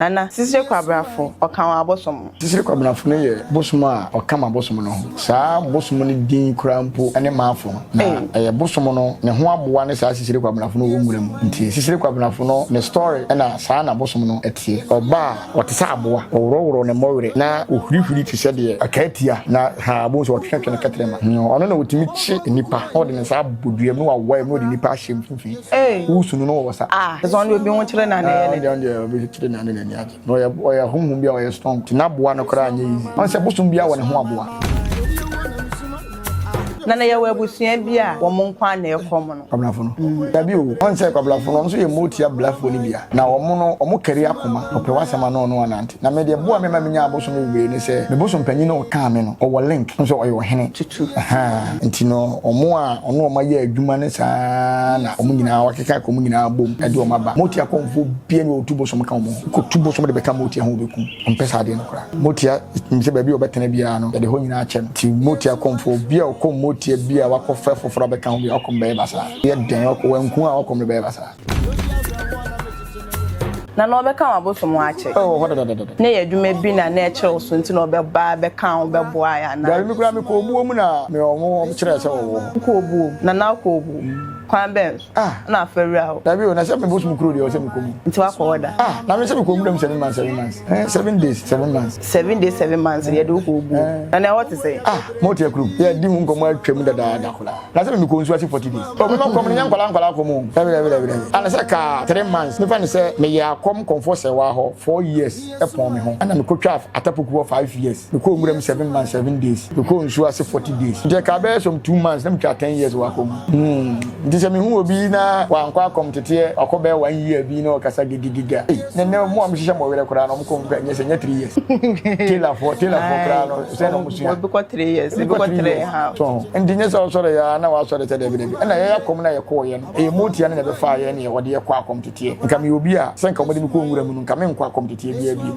Nana sisire kwabrafo okan abosom sisire kwabrafo no ye bosom a okam abosom no saa bosom no din kurampo ene maafo na bosom no ne ho aboa ne saa sisire kwabrafo no wo muram nti sisire kwabrafo no ne story ena saa na bosom no etie oba otesa aboa owrowro ne mowre na ohurihuri ti se de akatia na ha abonso otwetwe ne katrema ono na otimi chi nipa ode ne saa boduam no wawa no de nipa ahyem fifi usunu no wo sa so no obi won kire na na ye ne de obi kire na ne no ya humhum bia o strong tinaboa no kra anya easy on se bosum bia wo ne ho aboa nana ya wa busua bia wo mon kwa na ekom no kwablafo no dabi o on se kwablafo no so ye motia blafo ni bia na wo no omo kari akoma ope wasema no no anante na me de boa me ma menya abosum bebre ni se me bosum panyin no ka me no o wo link so o ye wo hene tutu nti no omo a ono o ma ye adwuma ne saa na omo nyina wakeka ko omo nyina bom e de o ma ba motia konfo bia ni o tubo so ka omo ko tubo so de be ka motia ho beku ompesa de no kra motia nse ba bi o betena bia no de ho nyina ache ti motia konfo bia o kom tie bia wakofa foforo be kan bi akombe basa ye den wanku a akombe be basa na no be kan abosom ache ne ye dwuma bi na na eche so nti no be ba be kan be boa ya na mi kura mi ko obuo mu na me omo kire se wo ko obuo na ko obuo kwan ben na afawura o dabi o na se me bosum kuro de o se me ko mu nti wa ko woda na me se me ko mu dem 7 months 7 days 7 months 7 days 7 months ye do ko obuo na what say mo tie kuro ye di hu nkomo atwam dada da kola na se me ko nsu ase 40 days o me no kom nya nkwala ko mu dabi ana se ka 3 months me fa ne se me ya kom comfort se wa ho 4 years e pon me ho ana me ko twa atapoku 5 years me ko mu dem 7 months 7 days me ko nsu ase 40 days je ka be some 2 months na me twa 10 years wa ko mu se me hu obi na wankwa akomtete akobe 1 year bi na okasa gigigiga ne mo am hihye mo were kora na mo ko nkwa nye se 3 years tela for kora no se no musu bi ko 3 years bi ko 3 ha so ndinye so sore ya na wa sore te de bi na ye yakom na ye ko ye no e motia na be fa ye ne ye wode ye kwa akomtete nka me obi a se nka mo de mi ko nwura mu nka me nkwa akomtete bi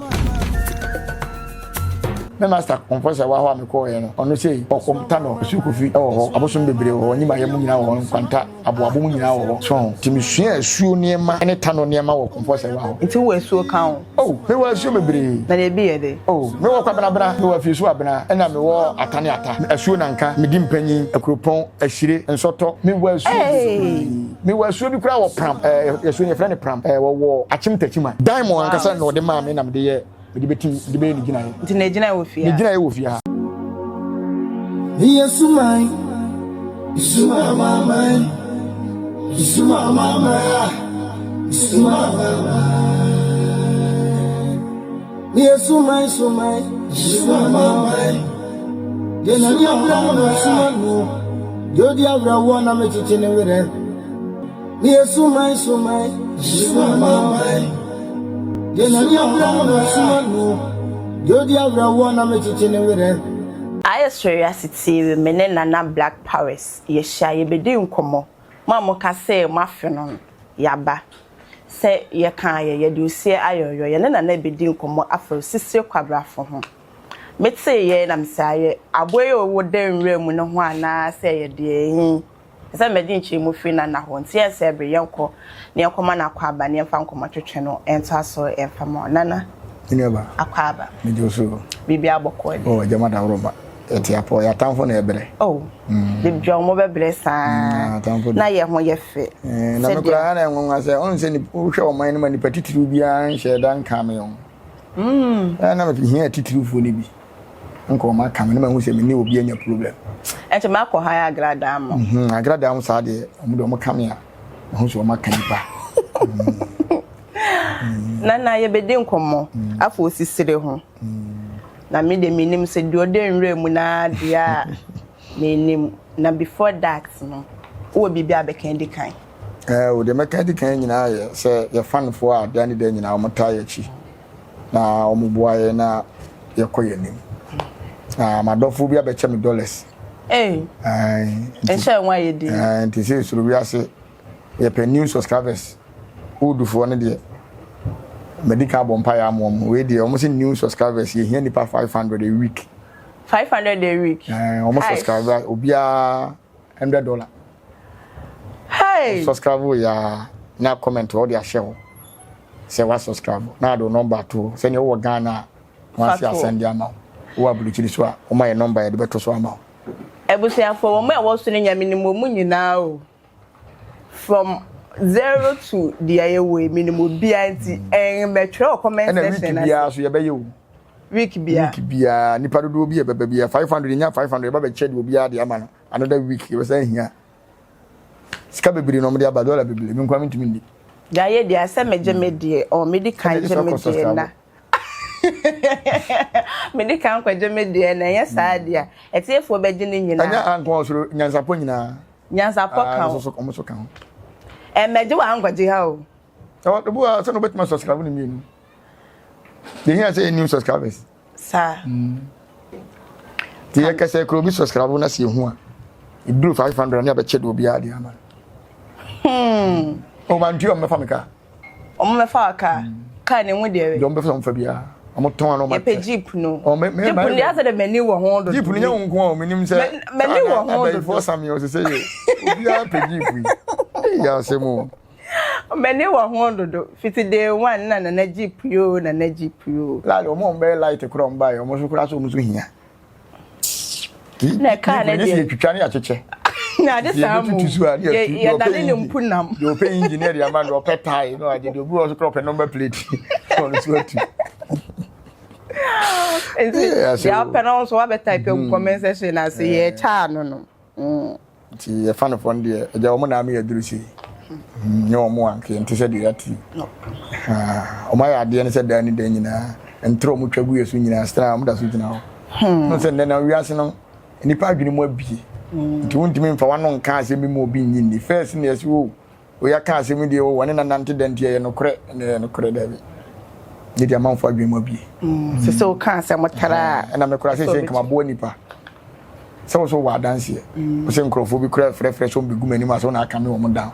me master conference wa ho ameko ye no ono sei okomta no sukufi ho abosom bebre ho nyima ye mu nyina ho kwanta aboabo mu nyina ho so timisua asuo niema ene tano niema wo conference wa ho nti wo asuo kan me wo asuo bebre na de bi ye de me wo kwabena me wo afisu abena ena me wo atane ata asuo nanka me di mpanyin akuropon ahire nsoto me wo asuo bi kura wo pram asuo ne frane pram wo achimtachima diamond ankasa no de ma me na me de ye di betim di be ni gina ye nti na gina wo fia ni gina ye wo fia Yesu mai Isuma mama Isuma mama Isuma mama Yesu mai sumai Isuma mama Gena ni abra no suma no Jodi abra wona me chichene were Yesu mai sumai Isuma mama Genani abra no suma no Jodi abra wona me chichene were Curiosity we mene Nana Black Paris ye sha ye bedi nkomo mamo ka se mafe no yaba se ye kan ye de usie ayoyo ye na bedi nkomo afro sisire kwabrafo ho metse ye na msaye aboye owo denwre mu ne ho ana se ye de ehin se medi nchi mu fi na ho nti ye se bre yenko ne yakoma na kwaba ne fa nkoma twetwe no enta so emfa mo nana ineba akwaba me joso bibi aboko jama da roba eti apo ya tamfo na ebre de bjo mo bebre sa na ye ho ye fe na me kura na enwonwa se on se ni hwe o man ni mani patitiru bia nhye dan ka me yon na me hia titiru fo ni bi nko ma ka me na hu se me ni obi anya problem enti ma ko ha agrada am agrada am sa de omo de omo ka me a hu se o ma ka nipa nana ye bedi nkomo afo sisire ho na me de minim se de odenwre mu na dia menim na before that no wo bibia abeka ndi kan wo de meka ndi kan nyina ye se ye fan fo a dia ni de nyina o mata ye chi na o muboa ye na ye koye nim madofo bia be che me dollars ensha nwa ye di nti se suru bia se ye pe new subscribers udufo ne de medical bompire amom we dey almost new subscribers ye here nipa 500 a week 500 a week almost subscriber obia $100 hey subscribe ya na comment all their share say wa subscribe na do number to say you wo Ghana wan see asend am wo abuluchiri so a o my number e de beto so am ebusiafo wo me wo so ne nyame ni mo mu nyina o from 0 to the way minimum BNT and metro comment section and week so ye be you week bia nipa do bi e bebe bia 500 nya 500 ba be ched obi a de ama another week you say here ska bebiri no me de abadola bebiri mi nkwam ntimi ndi da ye dia se meje medie o medical je medie na medical kwa je medie na ye sa dia etiefo beje ni nyina anya anko osoro nyansapo nyina kan so komo so kan meje wa angwaje ha o the boy so no bet my subscribe ni mi they hear say new subscribers sa the kase kro bi subscribe na se hu a e blue 500 na be ched obi a de ama o man tio me famika o me fa ka ne mu de do me fa so fa bia o mo ton no ma pe jeep no o me jeep ni asa de mani wo ho do jeep ni nyan nko o menim se mani wo ho do for some you say you obi a pe jeep ya se mo many were do 50 day one na jeep yo na jeep yo la o mo be light kro mba yo mo so kura so mo so hia na ka na de twitwa ne acheche na de samu ya da ne mpunam yo pe engineer ya man do pe tai no ade do bu so kro pe number plate on so atu ya pe no so wa be type comment section na say ye cha no ti ya fan of one dia e ja o mo na me ya durusi nyo mo anke enti se dia ti o ma ya de ne se da ni da nyina entro mo twagu yesu nyina stra mo da so gyina ho no se na wiase no nipa adwene mo abie nti wontimi mfa wano nka asemi mo obi nyini first na yesi wo ya ka asemi de wo wane na nante dante ye no kore da bi ni dia manfo adwene mo abie se so ka asem tara na me kora se kama bo nipa so wa dance o se nkrofo bi kora frefre so bi gumani ma so na aka me wo mo down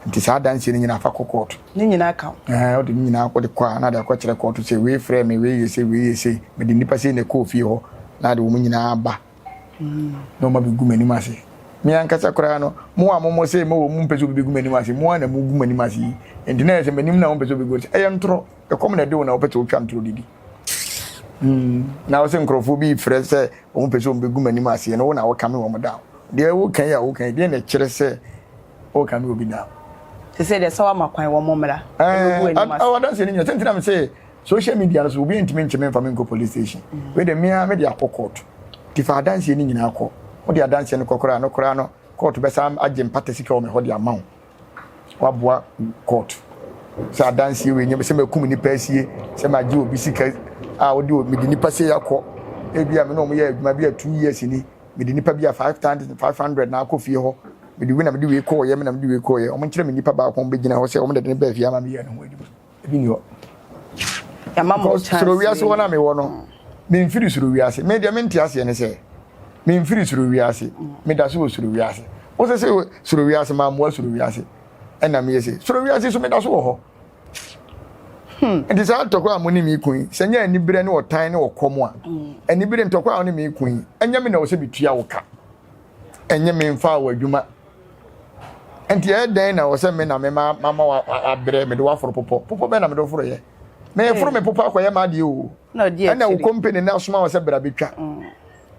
nti sa dance ni nyina fa kokot ni nyina ka o de nyina ko de kwa na da ko kire ko to se we frɛ me we yese me de nipa se ne ko fi ho na de wo nyina ba no ma bi gumani ma se mi an kasa kora no mo amomo se mo wo mu peso bi gumani ma se mo na mu gumani ma se nti na se menim na wo peso bi go se e ntro e kom na de wo na wo peso twa ntro didi na wo se nkrofo bi frɛ se wo mu peso bi gumani ma se no wo na wo kame wo mo da de wo kan ya wo kan de na kire se wo kame obi da se say the sawa makwan wo momra I don't say anything na me say social media so obi ntimi ncheme mfa me police station we de me de akokot ti fa dance ni nyina akọ o de dance ni kokora no kora no court be sam agem patesika o me ho de amaw wa boa court sa dance we nyem se makum ni pasie se maji obi sika a o de me di ni pasie yakọ e bia me no mo ye adwuma bia 2 years ni me di nipa bia 500 na akọ fie ho me di we na me di we call ye me na me di we call ye o mo nkire me nipa ba ko be gina ho se o mo de ne ba fie ama me ye no ho edi ebi ni ho ya mama so we aso na me wo no me mfiri suru wiase me dia me ntiase ne se me mfiri suru wiase me da so suru wiase o se suru wiase ma mo suru wiase ena me yese suru wiase so me da so wo ho enti sa tokwa amoni mi kun se nya ani bire ne otan ne okomo a ani bire ntokwa amoni mi kun enya me na wo se bitua wo ka enya me mfa wo adwuma enti e den na wo se me na me mama wa abre me do wa foro popo be na me do foro ye me foro me popo akoye ma de o no dia ana wo company na soma wo se bra betwa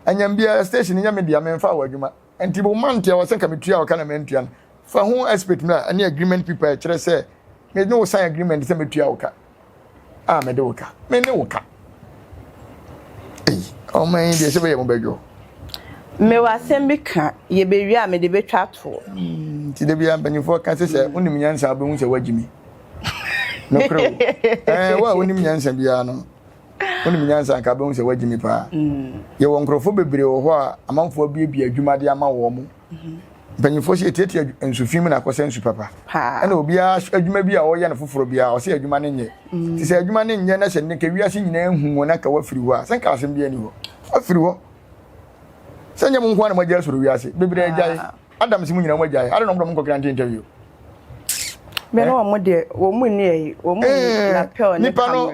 anyam bia station nya me dia me mfa wo adwuma enti bo man tia wo se ka metua wo ka na mentua no fa ho expert na ani agreement people kire se me no sign agreement se metua wo ka me de wo ka me ne wo ka o man dia se be ye mo badwo me wa sembika ye be wi a me de betwa to ti de bia banifo ka se unim nyansa be hu se wagimi no kro wa unim nyansa bia no unim nyansa ka be hu se wagimi pa ye won krofo bebre wo ho a amanfo bia adwuma de ama wo mu banifo se tietia ensufim na kosa ensu papa na obi adwuma bia wo ye na foforo bia o se adwuma ne nye ti se adwuma ne nye na se ne ka wiase nyina ehu na ka wafiri ho a senka asem bia ni ho afiri ho senya mu nko na magya soro wiase bebre agyae adam simu nyina magyae ade no mo nkokran interview me no mo de wo mu ni yi wo mu na pel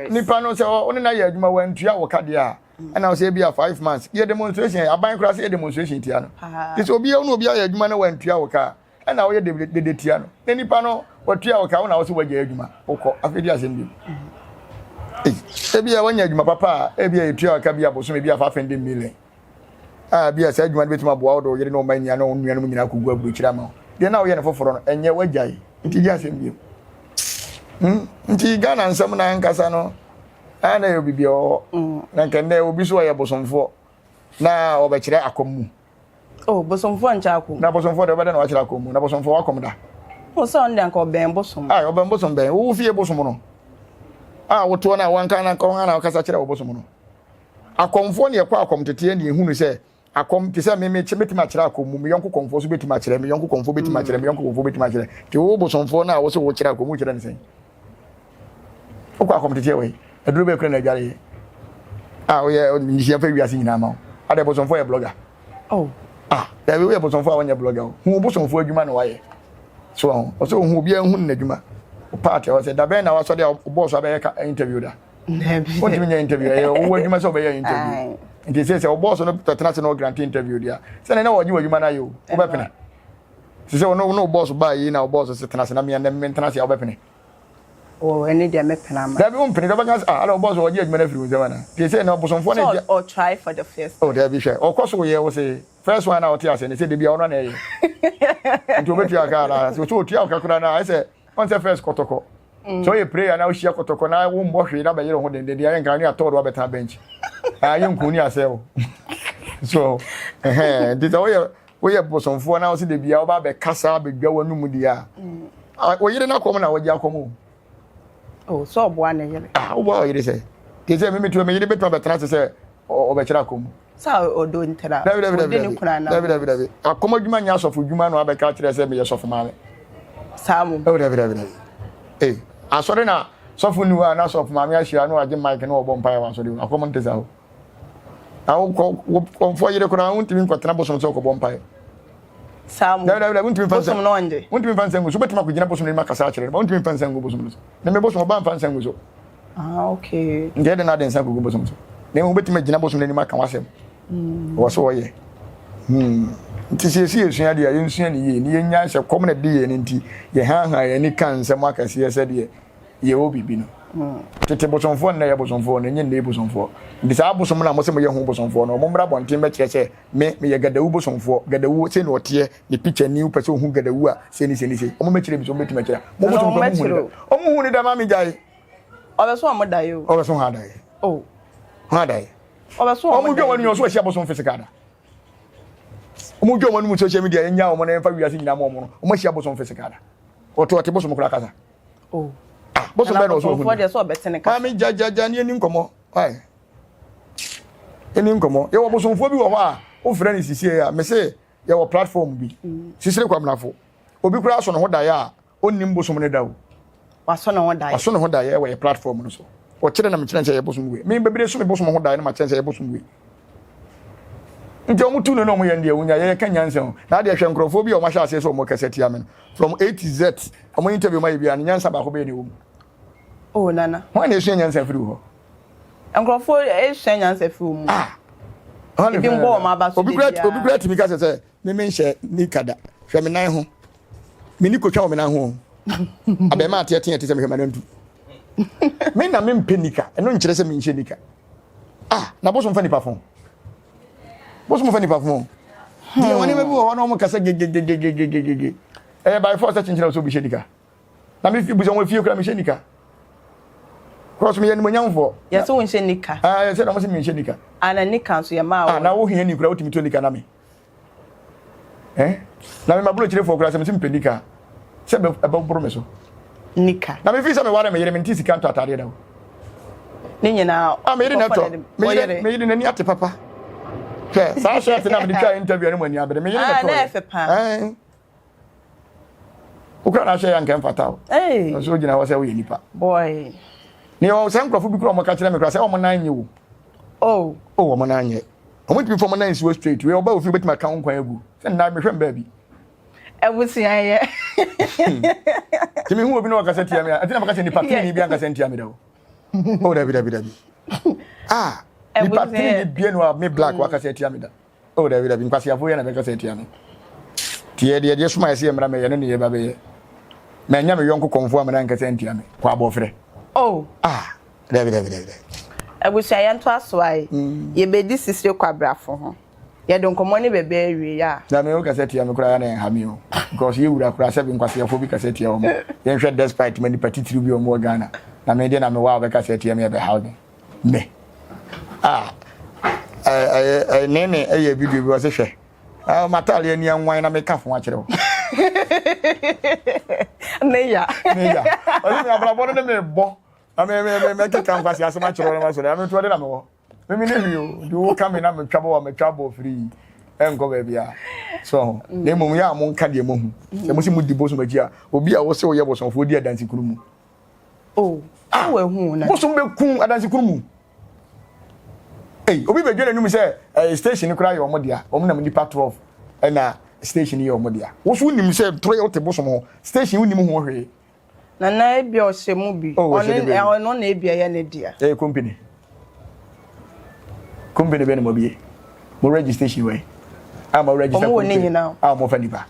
nipa no se oni na ya adwuma wantua wo kade a na wo se bia 5 months ye demonstration aban kra se ye demonstration tia no this obi ya no obi ya adwuma na wantua wo ka na wo ye de tia no nipa no watua waka wona wo se wagya adwuma wokɔ afedi asɛm bi ebia wanya adwuma papa ebia etua waka bia boso me bia fa fende million bia sa adwuma betuma boa wo do yere no manya no nuanom nyina kogu aburu kira ma de na wo ye ne foforo no enye wagyae nti gya asɛm bi nti Ghana nsɛm na nkasa no ana yo bibia o na nkende obi so ye bosomfo na obekire akomu bosomfo ncha akomu na bosomfo de obeda na wakire akomu na bosomfo wakom da o so ndi anka oben bosom oben bosom ben wo fie bosom no woto na wanka na nka na wakasa kire bosom no akomfo ne yakwa akom tete ne ehunu se akom te se me betima kire akomu me yonko komfo so betima kire me yonko komfo betima kire me yonko komfo betima kire te wo bosomfo na wo so wo kire akomu kire ne sen okwa akom tete we aduru be kure na gare oye ni je fa wiase nyina ma ade bosomfo ye blogger da we we bosomfo awanya blogger hu bosomfo adwuma na waye so hu bia hu na adwuma o party o say da be na waso de boss abe ka interview da o ti me interview e o adwuma so be ya interview nti say o boss no totena se no grant interview dia say na waji adwuma na yo o be pena say no boss ba yi na o boss se tena se na me na me tena se o be pena eni dia me pena ma da be on pena da ba gas ala o boss waji adwuma na free uzema na ti say na bosomfo na or try for the first da be sure o koso ye wo say first one out here say ne say de bia ono na ye nti obetu aka ala so otu aka kura na I say on say first kotoko so you pray na o shia kotoko na wo mbo hwe na ba yere ho de ya nka ni atoro wa beta bench aye nkuni asel so this we ye bosomfo na o say de bia o ba be kasa be gwa wanu mu dia o yere na kom na wo gia kom so obo na yere o bo yere say ke say me metu me yere betu be tana say o be kira kom sa odo ntera David akoma dwuma nya asofo dwuma no abeka kire se me ye sofo maame samu David asore na sofo nu na sofo maame ahia no age mic na obo mpa ya asore akoma nteza ho awu konfo yire kora untimi nkotena bosom so ko bompa samu David untimi fansa bosom no ande untimi fansa ngo so betima ko gina bosom ni makasa kire ba untimi fansa ngo bosom so na me bosom ba fansa ngo so okay ngede na den sa ko bosom so na me betima gina bosom ni maka wasem waso woye nti siesie esua de ye nsua ni ye ni ye nya hye kom na de ye nti ye ha ye ni kan se makase ye se de ye obibi no tete bosomfo na ye bosomfo na nye ne bosomfo ndi sa bosom na mo se mo ye hu bosomfo no mo mbra bonten be kireke me ye gadawu bosomfo gadawu se na ote ni picture ni u pese hu gadawu a se ni o mo mekire bi so betima kira mo bosomfo mo hu ni da ma mi jai obeso o mo dai o obeso ha dai ha dai obeso o mo dwo wani yo so hia bosomfo fisikada o mo dwo wani mu social media enya o mo na fa wiase nyina mo no o mo hia bosomfo fisikada o to ote bosomfo kura kasa bosom be no so hu for so betene ka mi jajaja ni eni nkomo eni nkomo ye wo bosomfo bi wo ho a o frɛ ni sisie ya me se ye wo platform bi sisire kwamnafo obi kura so no ho da ya onnim bosom ne da wo waso no ho da ya we platform no so o kire na me kire nse ye bosom we me bebere so me bosom ho da ya na ma kire nse ye bosom we nti o mutu no no mo ye ndie wunya ye kan nyanse na de hwe nkrofo bi o ma sha ase so mo kaseti amen from A to Z o mo interview ma bia nyansa ba ko be ni wo nana wọ́n na nyansa firi ho nkrofo nyansa firi mu ebi mbo ma ba so obi great mi ka se me nhye ni kada hwe me nan ho me ni kotwa me nan ho abe ma ate ate se me hwe ma nan tu me na me mpenika eno nkyere se me nhye nika na boso mfa ni pa fon dia woni me bi wo no mo kasa gegegegegege by force chinchira so bi shenika na me fi bu so won fi okra me shenika cross me yan manyamfo ya so wonhye nika ya se na mo se me nhye nika ana nika so ya ma na wo hia ni kura otimi to nika na me na me mabro kire fo kura se me sim penika se be boro me so nika na me fi se me ware me yere me ntisi kanto atare da ni nyina me yere na to me yere na ni ate papa ke sa shirt na me di try interview ni mo ni abere me yere na to na efe pa ukra na share yanka mfata so gina wo se wo ye nipa boy ni o se nkrofo bi kura mo ka kire me kura se o mo nan nye wo o mo nan nye o mo tibi fo mo nan si wo straight we o ba ofi betima kan kwan agu se na me hwem ba bi ebusi aye timi hu obi no ka se tia me atina maka se nipa tini bi anka se tia me da o dabi nipa tini bi no me black wa ka se tia me da o dabi nkwasi afo ye na be ka se tia me tie de suma ese mra me ye no ne ye ba be ye me nya me yonko konfo amana nkase ntia me kwa abofre oh David abusia yento aso ai ye bedi sisire kwabrafo ho ye don komo ne bebe awie ya na me o kaseti ya me kura na hami o because ye wura kura seven kwase afo bi kaseti ya o mo ye hwe despite many patitiri bi o mo Ghana na me de na me wa be kaseti ya me be housing me nene eye video bi o se hwe matale ani anwan na me ka fo a kire o neya o me abrabo no me bo me ke kan kwase asema kire o ma so na me to de na me wo me ne wi o do come na me twabo free enko ba bia so na mum ya mo nka de mo hu e mo si mu dibo so magi a obi a wo se wo ye boson fo di adansi kunu mu we hu na boson be kun adansi kunu mu obi be dwele num se station kura ye omo dia omo na mu nipa 12 na station ye omo dia wo so nim se tro ye wote boson ho station nim ho hwe na ebia o se mu bi ono na ebia ye ne dia company be no mo bie mo registration way am register mo woni nyina mo fa nipa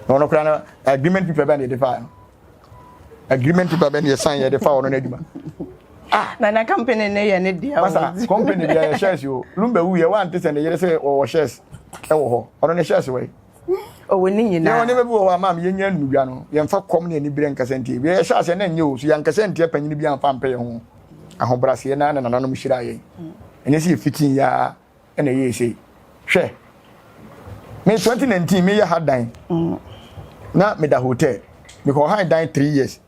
no kura na agreement people be na dey fa agreement people be na sign ye dey fa ono na aduma na company ne ye ne dia masa company dia shares yo lumba wu ye wan tese ne yere se o shares e wo ho ono ne shares way o woni nyina ye woni be bi wo am ye nya nudua no ye mfa kom ne ni bire nkasenti bi ye shares na nye o so ye nkasenti panyin bi amfa mpa ye ho ahobrase na nanom hira ye enye si fitin ya na ye sei hwe me 2019 me ya hadan na me da hotel me ko han dan 3 years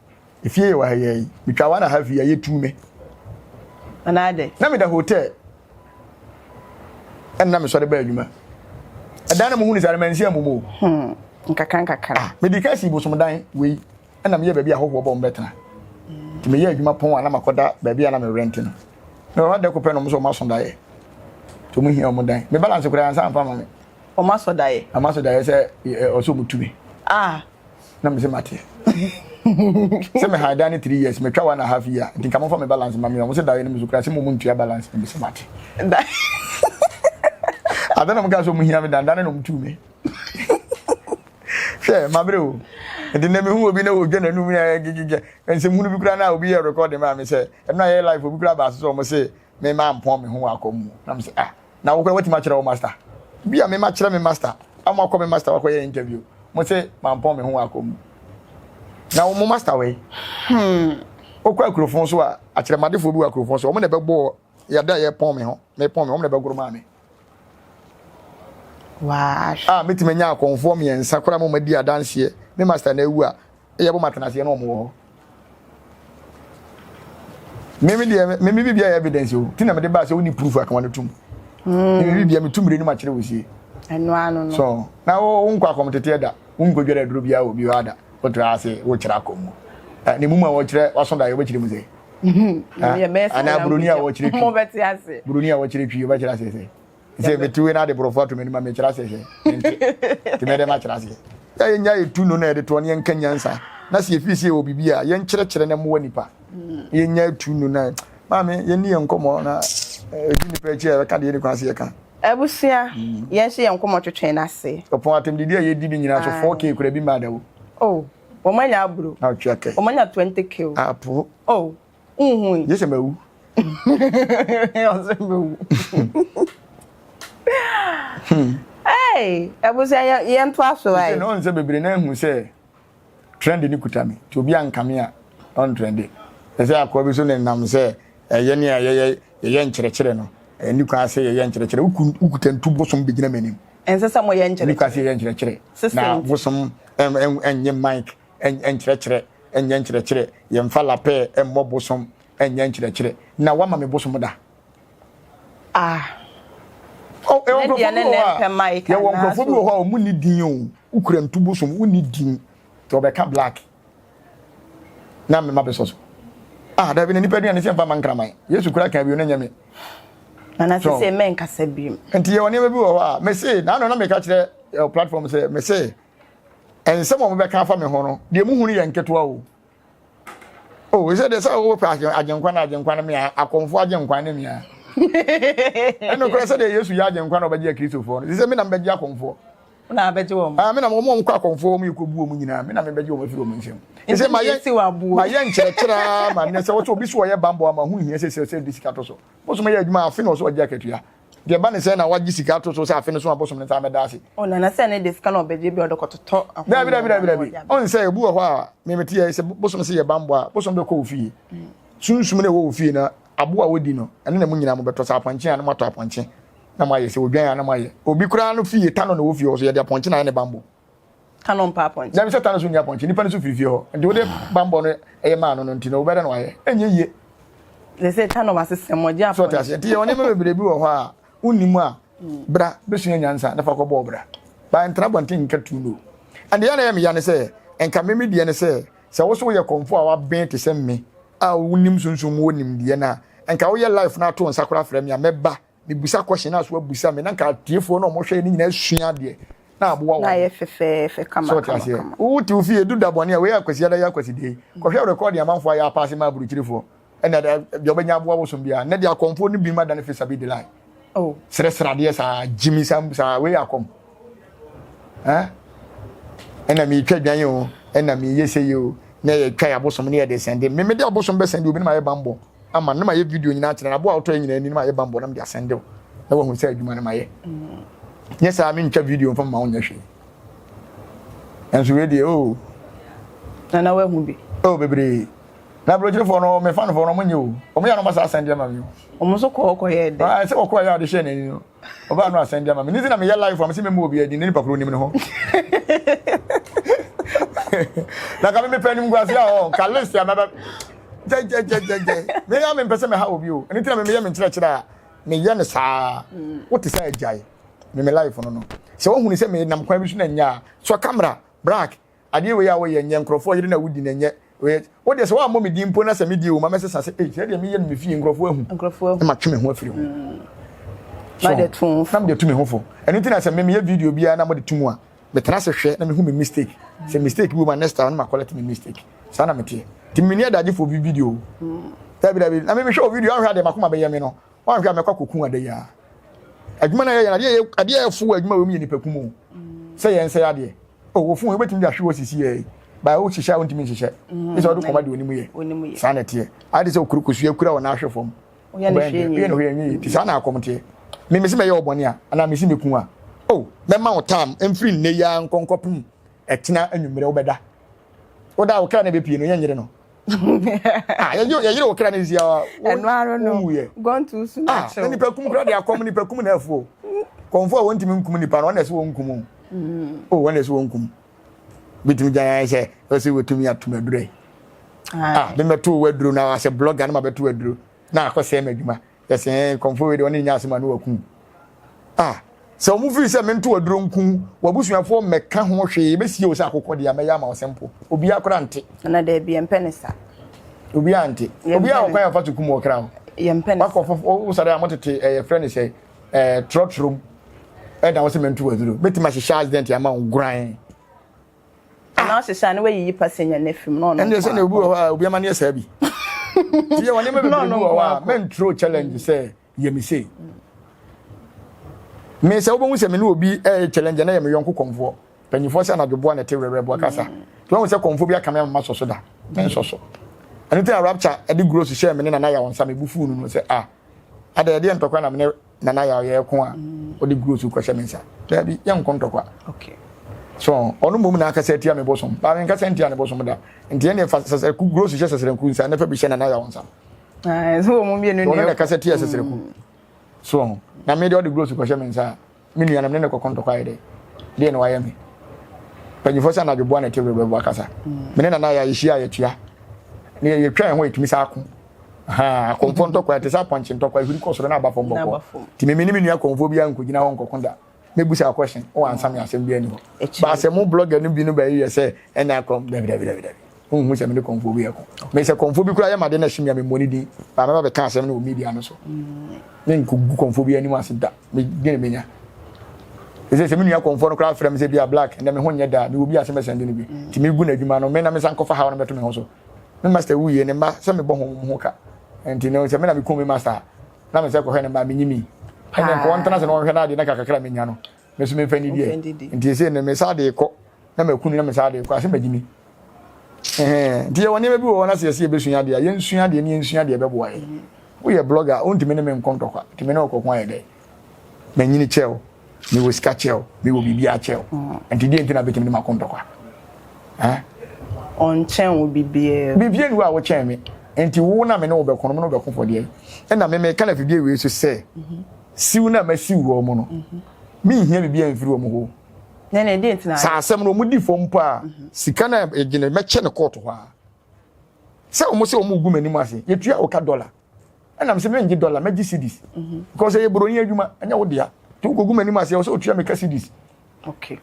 ifie ye wa ye me twa 1.5 year ye tume anade na me da hotel na me so de ba adwuma adan na mo hu ni sare mansi amumo nkaka me di kasi bo so dan we na me ye ba bia hoho bo mbetena ti me ye adwuma pon na makoda ba bia na me rent no no wa de ko pe no mo so ma so dae to mu hia mo dan me balance kura ansa amfa ma me o ma so dae amaso dae se o so mutumi na me se mate se me ha dan 3 years me twa 1.5 year tin kam for me balance ma me mo se dae no me so kura se mo ntua balance me se mate adana mo ga so mu hia me dan no mutumi she mabre o ndi na me hu obi na odwa na num ya gigige ense mu bi kura na obi ya record ma me se na ye live obi kura ba so mo se me ma mpon me hu akomu na me se na wo kura wati ma kire wo master bia me ma kire me master am akọ me master akọ ye interview mo se ma mpon me hu akomu na wo mo master we okwa akrofon so a akire madefo bi akrofon so wo na be bo ya da ye pon me ho me pon me wo na be goro ma me meti nya conform ye nsa kora mo madi adanse me master na ewu a ye bo matenase na omo ho me bibia evidence o tina me de ba se woni proof aka wan tum me bibia me tumre ni ma kire wosie eno so na wo nkwa komtete da wo nkodwere duro bia obi ada o tra ase wo kira akomu ni mu ma wo kire waso da ye bo kire mu se ana brunia wo kire mo beti ase brunia wo kire twi wo kire ase se se betu na de profile to me ma me kira se se ti me de ma kira se ya nya etu no na de to ne nka nyansa na se efisi obi bia ye nkire na mo nipa ye nya etu no na ma me ye ni enkomo na edu ni pe che ka de ni kwase ye ka abusia ye hye enkomo twetwen na se opon atem de ye di ni nyina so 4k kura bi ma da wo o manya abro na tweke o manya 20k apo ye se mawu o se mawu abusia ye nto aso ai no nse bebre na hu se trend ni kutami to bi ankame a on trend ese akọ bi so ne nam se ye ne ye nkyerɛkyerɛ no ni kwa se ye nkyerɛkyerɛ ukutantu bosom bigina manim ense sa mo ye nkyerɛkyerɛ ni kwa se ye nkyerɛkyerɛ na bosom enye mic nkyerɛkyerɛ enye nkyerɛkyerɛ ye mfa lapɛ emmo bosom enye nkyerɛkyerɛ na wama me bosom da ya won krofo bi wo ho mu ni din o ukura ntubo so mu ni din to be ka black na me ma be so da bi ni pedi an se mfa mankraman yesu kura kan bi o na nyame na se men ka se bi enti ye woni bi wo ho me say na no na me ka kire platform say me say en se mo be ka fa me ho no de mu hu ni ye nketo we say de say wo pa agenkwa na me akonfo agenkwa na me eno kura say de yesu ya agenkwa na obaje kristofo no say me na mbaje akonfo na abeje wo me na mo nkwa konfo mo ikobu mo nyina me na me beje wo mafiri wo nsem ese ma ye nkyerɛkyerɛ ma ne sɛ wo so obi so wo ye bambo ama hu hia sɛ disika to so bo so me ye adwuma afi na so oje akatua de ba ne sɛ na wagye sika to so sɛ afi ne so abosom ne ta meda ase na na sɛ ne disika na obeje bi odokototo bi on sɛ ebu ho a me meti ye sɛ bosom sɛ ye bambo a bosom be kɔ ofie sunsum ne wo ofie na abo a wodi no ɛne na mu nyina mo beto sa aponche a na mato aponche na ma ye sɛ odwan a na ma ye obi kura no fie tano na wo fie ho so ye de aponche na ne bambo tano mpa aponche na bi sɛ tano so nya aponche nipa ne so fie ho nti wo de bambo no ɛyɛ ma no nti na wo bɛda no ayɛ enye ye le sɛ tano ma sesɛ mo gya so ta sɛ ti ye woni me bebre bi wo ho a unnimu a bra besua nyansa na fa kɔ bɔ bra ba ntra bonten nka tu no ande ya na me ya ne sɛ enka me die ne sɛ wo so ye konfo a wa ben te sɛ me a unnim sunsun wo nim die na enka wo ye life na to nsakora frɛ me a meba me busa question na so abusa me na nka tiefo na mo hwɛ ni nyina sua de na aboa wo na ye fefe kama so ta sɛ wo ti ofie du da bɔne a we akwasi ada ya akwasi de ko hwɛ record ya manfo ya pass ma buru kirifo ɛna de obenya aboa wo so bia na de akonfo ni bi ma da ne fe sabi de line oh sere de sa Jimmy Sam sa we akom ɛna mi twa dwan yo ɛna mi yese yo na ye twa ya bosom ne ye de sende me de abosom be sende obi na ma ye bambo ama na ma ye video nyina kyerɛ na bo a oto nyina ni na ma ye bambo na me de sende na wo hu sɛ adwuma na ma ye yes I mean twa video from ma onya hwe enso we de oh na we hu bi oh bebre na bro for no me fan for no monye o me ya no ma sa sende ma mi o mo so ko ye de ah se ko ya de hwe na ni no o ba no asende ma mi ni na me ye live from se me mo obi adi ni pakro ni me ho na ka me pɛ nim gwase a o ka list ya baba je me ya me pese me ha obi o eni tina me ye me nkyerɛkyerɛ a me ye ne saa what is say agyae me life no se wo hunu se me nam kwan bi so na nya so camera black ade we ya wo ye nya nkrofo yire na wudi na nya we wo de se wa mo me di mpo na se me di o ma me se sase eh se de me ye no me fie nkrofo ahu ma twe me ho afiri ho ma de tun nam de tu me ho fo eni tina se me ye video bia na mo de tu mu a me tena se hwe na me hu me mistake se mistake bi ma next time na ma collect me mistake sana me tie ti me ni adaje fo bi video tabi na me hwe video an hwe ade makoma be ye me no wan hwe amekwa kokun ade ya adwuma na ye ade ya fu adwuma we me ni pakumu se ye nse ade o wo fu we betim ja hwe osisi ye ba o hihya won timi hihye ise o do komade oni mu ye sana tie ade se okurukusu akura wona ahwe fom o ya ne hwe ye no hwe nyi ti sana akomte me me se me ye obone a ana me se me kun a oh me ma o tam emfiri nne ya nkonkopum etina anwumere obeda oda o kra na be pie no yanyere no ah ye yire o kra na zia eno aro no gone too soon ah ni pakum kra de akom ni pakum na afuo konfo a wontimi nkum ni pa no na se wo nkum oh wona se wo nkum bitim jan se o se wotumi atuma dure ah be meto waduro na ase blogger na ma beto waduro na akose madwuma yese konfo we de oni nya asema no wakum ah se o mu fi se mento waduro nkum wabusuafo meka ho hwe be sie o se akokɔ de amaya ma osempo obi akora nte na da bi empenisa obi ante obi a okwan afa tukum o kra ho empenisa akofo o sare amotete friend say trotrom na wo se mento waduro betima hye accident ama ngran na se sha ne we yi passenger na film no no ende se na obi ho obi ama ne esa bi tie woni me be obi ho mentro challenge say ye mi say me se obo hu se me ne obi challenge na ye me yonko konfo panyifo se na dobo na te rerebo akasa to hu se konfo bi aka me ma soso da men soso anite a rapture e di gross share me na ya wonsa me bufu nu se ada de ntokwa na me na ya ye ko a o di gross ko share me nsa da bi ye nkon tokwa okay so onu mum na akasa tia me bosom ba me nkasa tia ne bosom da nti ye ne fa sase ku gross share sase ku nsa na fa bi share na ya wonsa so mum bi enu ne na akasa tia sase ku so na me de o di gross ko share me nsa me nua na me ne ko kontokwa ye de no waye me panyifo sa na dwobo na te rerebo akasa me ne na ya yihia ya tua ne ye twa ho etumi sa ako ha konfo ntokwa te sa ponche ntokwa huri ko soro na aba fom boko ti me ni nua konfo bia nkogina ho nkokonda me busa question o answer me asem bia ni ho ba asem blogger ni bi no ba yi se ena kom david hu se me konfo bia ko me se konfo bi kura ya made na himia me moni din ba me ba be ka asem no media no so me nkogu konfo bia ni mu asida me gene menya se me nua konfo no kura frem se bia black na me ho nye da me obi asem sende ni bi ti me gu na adwuma no me na me san kofa ha no beto me ho so me master wu ye ne ma se me bo ho ka enti no se me na me ku me master na me se ko he ne ma me nyimi ene ko ntana se no hwe na de na kakakra me nya no me so me fani die nti se ne me sa de kɔ na makunu na me sa de kɔ ase magimi nti ye woni bi wo na se ye besua de ye nsua de ne ye nsua de be boa ye wo ye blogger ontimi ne me nkonto kwa timi ne okokwa ye de manyini cheo me wo ska cheo me wo bibia cheo nti die nti na betimi ne makonto kwa on chen wo bibia ni wa wo chen me nti wo na me ne wo be kono me no be konfo de e na me kala fibia we so se siw na ma siw wo mo no me hia bibia mfiri wo mo ho na die nti na sa asem no mo di fo mpo a sika na egine me che ne court ho a se o mo se o mo gu mani mu ase ye tua o ka dollar e na me se me ngi dollar me gi cedis because ye broni adwuma anya wo dia tu ko gu mani mu ase o se o tua me ka cedis okay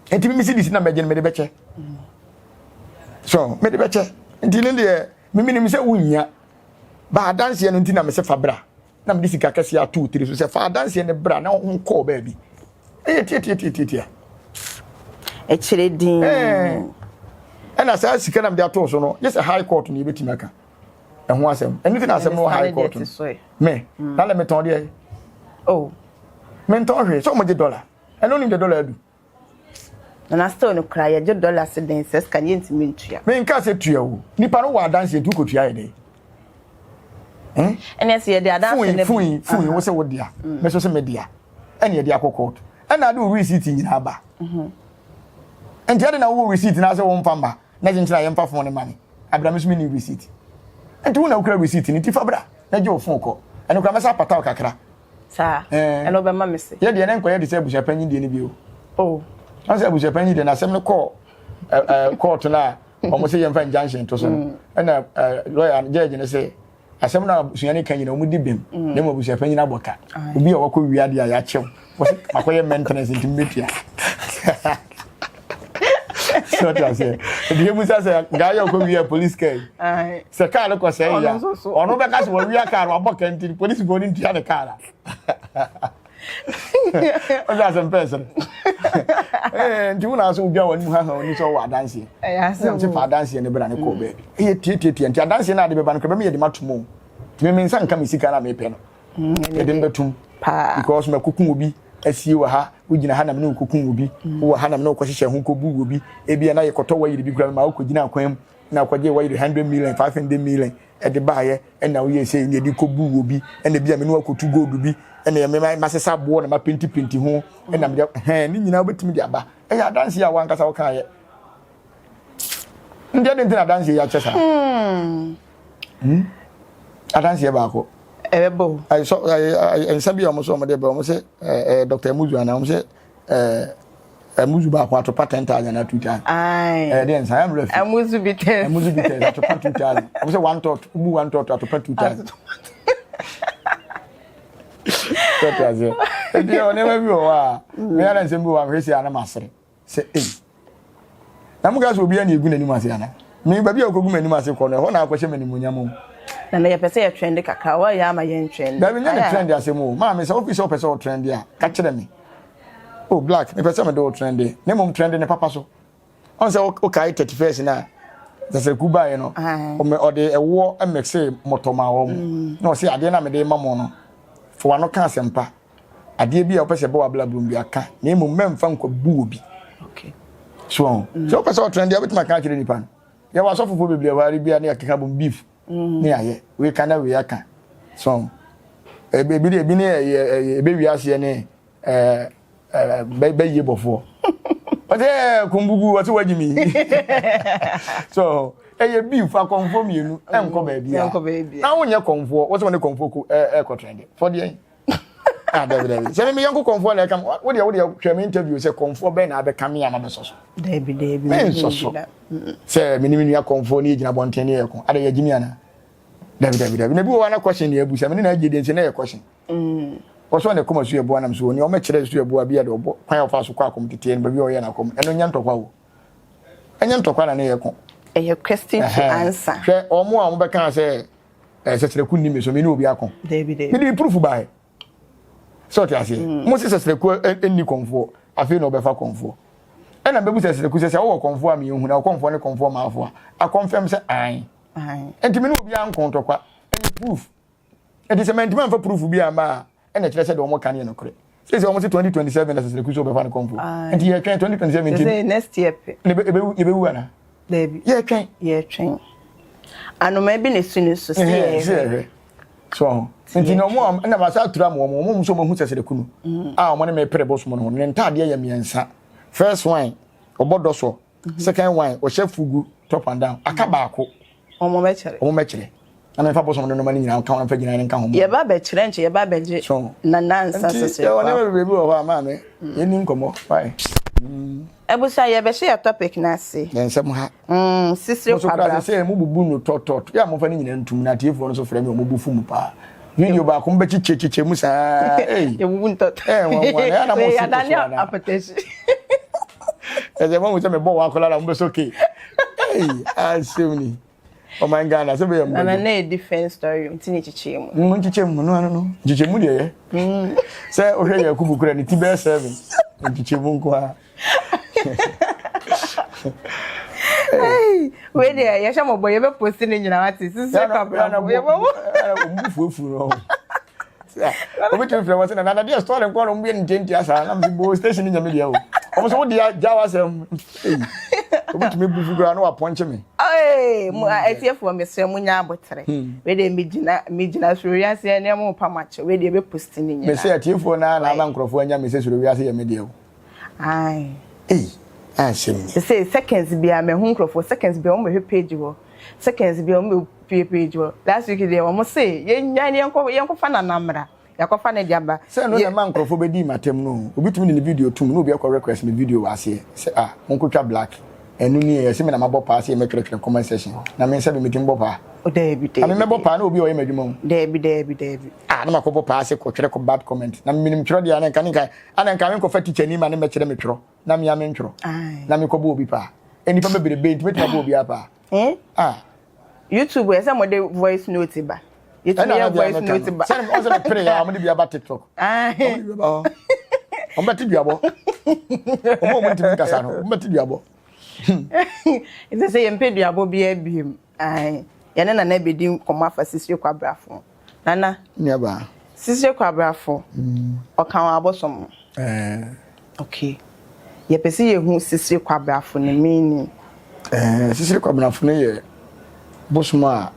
enti me cedis na me gine me de be che so me de be che enti ne de me minim se wunya ba dance ye no enti na me se fabra na me de sika kase ya 2 3 so se fa dance ye ne bra na ho call ba bi e tie e chire din na sa sika na me de ato so no yes a high court ni betima ka e ho asem anything asem no high court me na le me ton de oh me ton hwe so mo je dollar e no ni de dollar adu na still no cry je dollar se den ses kan ye ntimi ntua me nka se tua wo nipa no wa dance ye tu ko tua ye de ene se ye de dance ne fun wo se wo dia me so se me dia ene ye dia ko court ena do receipt nyina ba enti ade na wo receipt na se wo mfa mba na je ntina ye mfa fon ne mane abra me so me ni receipt enti wo na wo kra receipt ni ti fa bra na je wo fon ko ene kra me sa pata o kakra sa ene obe ma me se ye de ne nko ye de se buja panyin de ne bi o anse buja panyin de na sem ne ko court na o mo se ye mfa injunction to so ena lawyer judge ne se asem na suani kan yina o mu di bem ne mo buja panyin aboka obi a wako wiade a ya chew wo se makoye maintenance intimetia so ta se the musa say ga ya ko wi police car se car ko say ya ono be ka se wo wi car wa boka nti police go ni ntia de car o ja sem person nti una so bia wani ha ha ni so wa dance ya se fa dance ne bra ne ko be e tie nti dance na de be ba no ka be me ye de matomo me me nsan ka me sika na me pe no e de betum pa because me kokun obi asie wa ha ugina ha na me kokun obi wo ha na me ko hyehyɛ ho ko bu obi e bia na ye kɔtɔ wa yiri bi kura ma ko gina akwan na kwaje wa yiri 100 million 500 million e de ba ye e na wo ye sei ne di ko bu obi e na bia me no akotu gold bi e na me ma sesa bo na ma penti ho e na me ni nyina obetimi di aba e ya dance ya wan kasa wo kan ye ndi ade ntina dance ya chesa adanse ya ba ko Ebo. I saw Sabi almost on the Bomo say Dr. Muzu and I'm say Muzu ba kwa to patent and at 2 times. Aye. Then I am ready. Muzu be test. Muzu be test to patent 2 times. I say one thought to patent 2 times. That was it. You never be wa. Me and Sembu am resi ana masere. Say eh. Na mu gas obi ani egu nani masere ana. Me ba bi okogu mani masere ko no ho na akwahye mani munyam. Na na yepese ye trend kaka wa ya ma ye trend. Da bi na trend asemo. Ma me say office person trend ya. Ka kire me. Oh black, me person me do trend. Ne mom trend ne papa so. On say o kai 31st na. That's a Cuba, you know. Or the a war and make say motoma home. No, see, I didn't have a mamma. For one can't sempa. I did be a person boa blah bloom be a can. Name of men funk booby. Okay. So, person trend with my country in pan. There was often probably a very be near cabin beef. Near we can we can. So, a baby, a baby, I see any baby before. But kumbugu what do you mean? So, beef I conform you and come baby. Now when you comfort, what's when you comfort echo trend for the Send me young comfort like what you interview say comfort ben I become me and so. David so. Say minimum comfort need in a bon 10 years. Are you Jimiana? David. Never one question here, Bush. I mean, I didn't say a question. What's one the commerce you born? I'm so you make sure you boa beard or quite of us who come to tea and baby or yanacom and no yanto wow. And yanto quite an echo. A question to answer. Or more, I can't say, as a couldn't so me no be a con. David, you proof by. So I say, most is a any comfort. I feel no better comfort. And I'm able to say, because I will conform me when I conform and conform my for. I confirm say aye. And to me no be uncontrol any proof. It is a man for proof be a ma. And the church said, "Omo can you no correct?" Say almost 2027 as a kuso be fan konfo. And ye twen 2027 say next year pe. Ebe wu ana. Baby. Ye twen. Ye twen. Ano maybe ne sunu so say. So, nti no mo na ma sa tura mo so mo hu sese de kunu. Ah, mo ne me pere boss mo no. Ne ntade ya miensa. First wine, obodo so. Second wine, o chef fugu top and down. Aka baako. Omo mechere. Ana fa boss mo no mani nyina kan fa gina nka ho. Ye ba be chere nche ye ba be je. Na nansa sese. Yo ne be bi o ma me. Ye ni nkomo. Bye. Ebusa ye be share topic na se. Den sem ha. Sisire kwabra. Se mu bubu no totot. Ya mo fa ni nyina ntum na tiefo no so frɛ me o mo bufu mu pa. Video ba ko mbe chiche mu sa. Eh. Ye bubu ntot. Ya na mo ya Daniel apetition. Eze mo se me bo wa kola la mbe so okay. Hey, asemi. Oh my God, I say we am. Na na different story. Ntini chiche mu. Chiche mu no. Chiche mu de ye. Say o hwe ya kubu kura ni tibe 7. Chiche mu nko a. Hey, we there ya sha mo boy be post ni nyina wati. Sisi kwabra na boy bo. Mbufu no. Obi tu fere wase na dia story nko no mbe ntenti asa na mbo station nya me dia o. Omo so dia jawa sem. Obi tu me bufu gra na wa ponche me. Mu atiefo me se mu nya abotre. We dey me gina suru yase na mo pamache. We dey be post ni nya. Me se atiefo na ba nkrofo anya me se suru yase ya me dia o. Ai. Asem. Say seconds bia me hu nkrofo seconds bia o me page wo. Seconds bia o me page wo. Last week dey o mo say ye nya ne yenko fa na namra. Yakofa ne diaba. Say no na man nkrofo be di matem no. Obi tumi ni video tum no obi akọ request me video wase. Say monkotwa black. Enu ni ye se me na mabo pa se me twere comment section. Na me se be meeting bopa. O dey bi dey. Na me mebo pa na obi o ye madwuma mu. Dey bi. Na makobo pa se ko twere ko bad comment. Na me nim twere dia na nka me ko fa teacher ni ma ne me kyere me twere. Na me ya me twere. Na me ko bo obi pa. Eni pa be be be ntime bo obi apa. YouTube we say mo dey voice note ba. YouTube ya voice note ba. Say on say pray ya mo dey bia ba TikTok. O mbeti biabo. O mo ntime kasa no. O mbeti biabo. Ite say yempe duabo bia biem. Ai. Ya na na bedi koma fa Sisire Kwabrafo. Nana. Nia ba. Sisire Kwabrafo. O kan wa abosom. Okay. Ye pese ye hu Sisire Kwabrafo ne meaning. Sisire Kwabrafo ne ye bosoma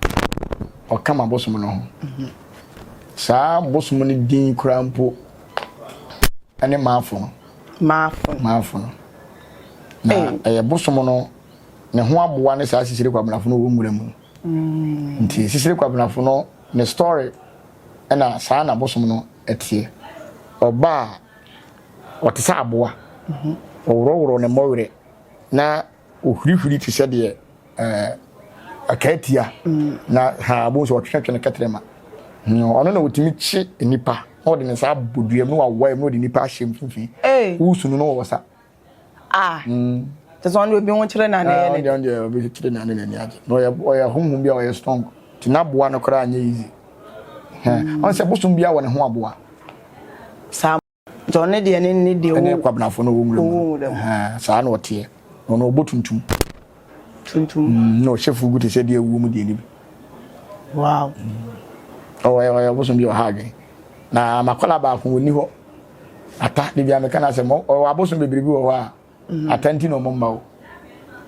o kama bosom no ho. Sa bosom ne din krampo ane maafo. No. Na bosom no ne ho aboa ne sa Sisire Kwabrafo no wo nwura mu. Nti Sisire Kwabrafo no ne story na sa na bosom no etie. Oba otisa aboa. Oworo ne mowre na ohurihuri ti se de akatia na ha abo so twetwe ne katrema. Ono na otimi chi nipa. O de ne sa boduam no wawa no de nipa ahyem finfin. Usunu no wo sa. That's one we be won kire na na ye. On be kire na na ni age. No ya honhum bia o ye strong. Ti na boa no kra anya easy. On se bosom bia wo ne ho aboa. Sam Johnny de ne de wo Kwabrafo no wo nwura. Sa na ote. No obotuntum. No chef gu te se de ewu mu de ni. Wow. Ya bosom bia o hage. Na makola ba ko ni ho. Ata de bia me kana se mo o abosom bebribi wo ho a. Atenti no momma o.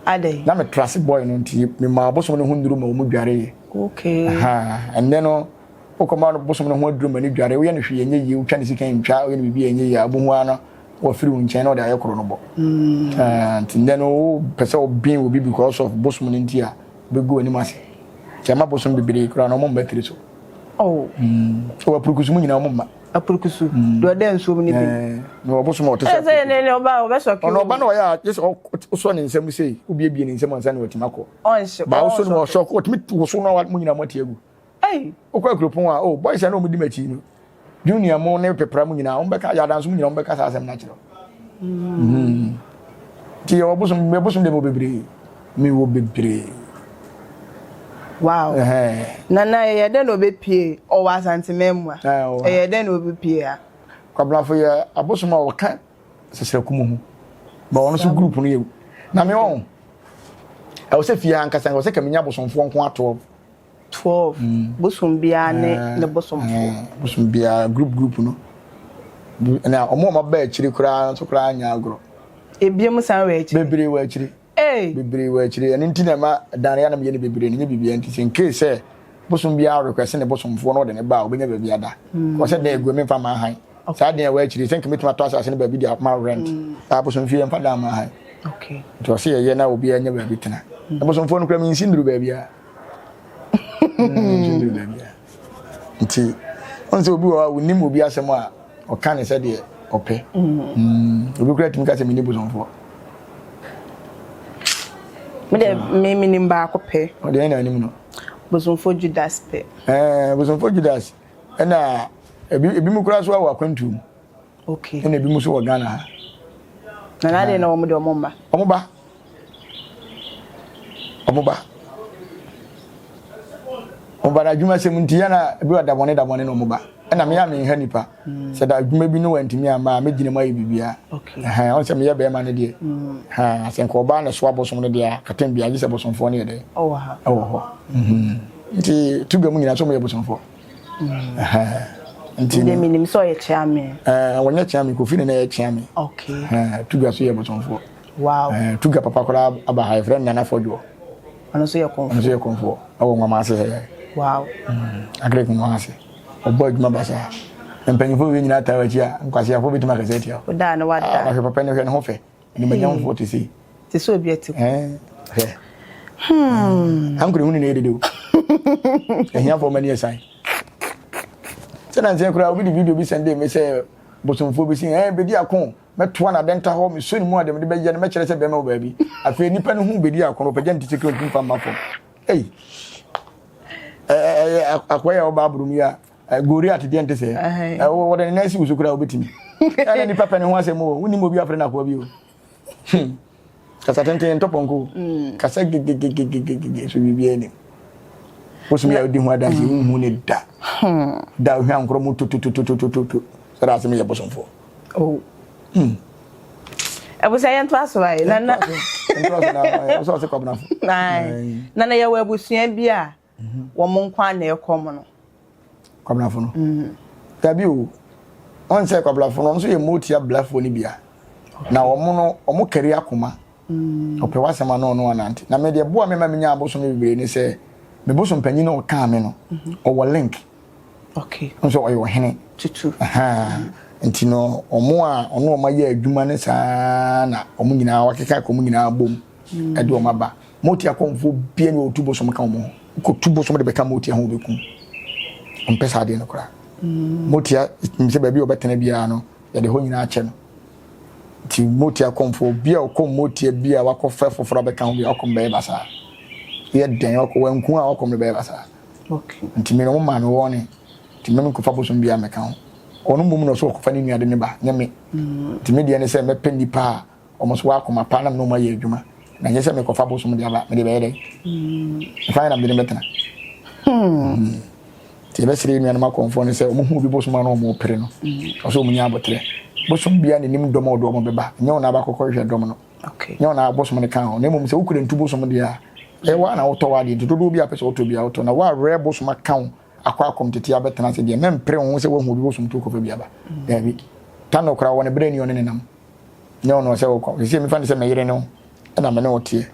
Ade. Na me trust boy no nti me ma bosom no ho nduru ma o mu dware. Okay. And then no okoma no bosom no ho aduru ma ni dware wo ye no hwe yenye yi utwa ne sika ntwa wo ye no bibi yenye yi abu hu ano wo firi wo nchen no de ayekoro no bo. And then no pese obi will be because of bosom no nti a be go ani mase. Chama bosom bibiri kura no mo mbetiri so. O apurukusu mu nyina mo ma. Apurukusu. Do den so ni bi. No bosom o te se. Ne oba o be so ki. Ono oba no ya just o so ne nsem sei obi ebie ne nsem ansa na watima ko. Onse. Ba o so no o shock o timi tu so no mu nyina mati egu. Okwa akropon a boys na o mu di machi no. Junior mo ne pepra mu nyina o mbeka ya dan so mu nyina o mbeka sa asem na kiro. Ti o bosom de mo bebre. Mi wo bebre. Wow. Nana ye den obepie o wa santimem a. Ye den obepie a. Kwabrafo ye abosom a woka Sisire kumu hu. Ba wono so group no ye. Na me won. E wo se fie ankasa wo se kamenya bosomfo nko ato 12 bosom bia ne bosomfo. Bosom bia group no. na omo ma ba akiri kura so kura anya agro ebiem san we akiri bebre wa akiri bebre wa akiri ene ntina ma dan ya na me ne bebre ne bibia nti in case say bosom bia request ne bosomfo no de ne ba obenya ba bia da ko se de egu me fa ma han sa de wa akiri think me tuma to asase ne ba bi dia ma rent ta bosom fie fa da ma han okay to se ye na obi anya ba bi tena bosomfo no kura me nsinduru ba bia nsinduru ba bia nti onse obi wa wonim obi asem a o kan se de ope obi kura timi ka se me ni bosomfo me de me minim ba ko pe o de na anim no bosomfo Judas pe bosomfo Judas na ebi mu kura so wa kwantu okay na ebi mu so wa Ghana na de na wo mo de omomba na adwuma se muntia na ebi wa dabone no omba na me ya me ha nipa se da adwuma bi no wantimi ama me gine mai bibia okay on se me ya be ma ne de se ko ba na so abosom ne de katem bia ji se bosomfo ne de ho nti tuga mu nyina so mo ya bosomfo nti de minim so ye chiame wonya chiame ko fi ne na ye chiame okay tuga so ye bosomfo wow tuga papa kola aba ha friend na fodo ono so ye konfo awo ngama se wow agre ko ngama se obo adwuma basa mpanyifo we nyina tawachi a nkwase afo bitima kaseti a oda na wada a papa ne hwe ne ho fe ni manyam fo te si te so obi ati ankure hunu ne dedo ehia fo mani esai sena nse kura obi di video bi sende me se bosomfo bi sin bedi akon meto na denta ho me so ni mu adem de be ye ne me kire se be ma ba bi afi nipa ne hu bedi akon pagya ntike ko ntumfa mafo akwaya obabrum ya Goriat de ante se wo de nasi usukura obetimi ana ni papa ne ho asem wo woni mo bi afre na kwa bi o kasa tente ntoponko kasa gege so bi eni bosumi ya di ho adansi hu ne da hu ankro mu tutututututu sara asem ya bosomfo abusa yanto aswai nana so se kwabna nana ya wa abusua bi a wo mo nkwa na ekom no kwabnafo no tabi o on se kwabnafo no so ye motia blafo ni bia na omo kari akoma ope wasema no ananti na me de boa me ma menya aboso me bibire ni se me boso mpanyi no ka me no o wo link okay so o yo hene tutu nti no omo a ono o ma ye adwuma ne saa na omo nyina wakeka ko omo nyina bom e de o maba motia komfo bia ni otubo so mka omo ko tubo so me de beka motia ho bekum mpesa de no kra motia mse ba bi obetena bia no ya de ho nyina ache no ti motia komfo bia o kom motia bia wakofa foforo beka ho bia okom be basa ye den o ko wanku a okom be basa okay nti me no ma no woni ti me ko fa bosom bia meka ho onu mum no so ko fa ni nuade ne ba nyame ti me de ne se me peni pa o mo so akoma pa na no ma ye adwuma na nye se me ko fa bosom bia ba me de be de fa na me de metena ti be sire mi anama konfo ne se o hu bi bosom na o mo pere no o so mo nya abotre bosom bia ne nim dom o do mo beba nye na ba kokko hwe dom no okay nye na bosom ne kan o ne mum se ukure ntu bosom dia e wa na oto wa de dodo bia pese oto bia oto na wa re bosom kan akwa akomtete abetena se dia mempre ho se wo hu bi bosom to kofa bia ba da bi tano kra wona bre ni one nam nye no se wo ko se mi fa ne se me yire no na me ne otie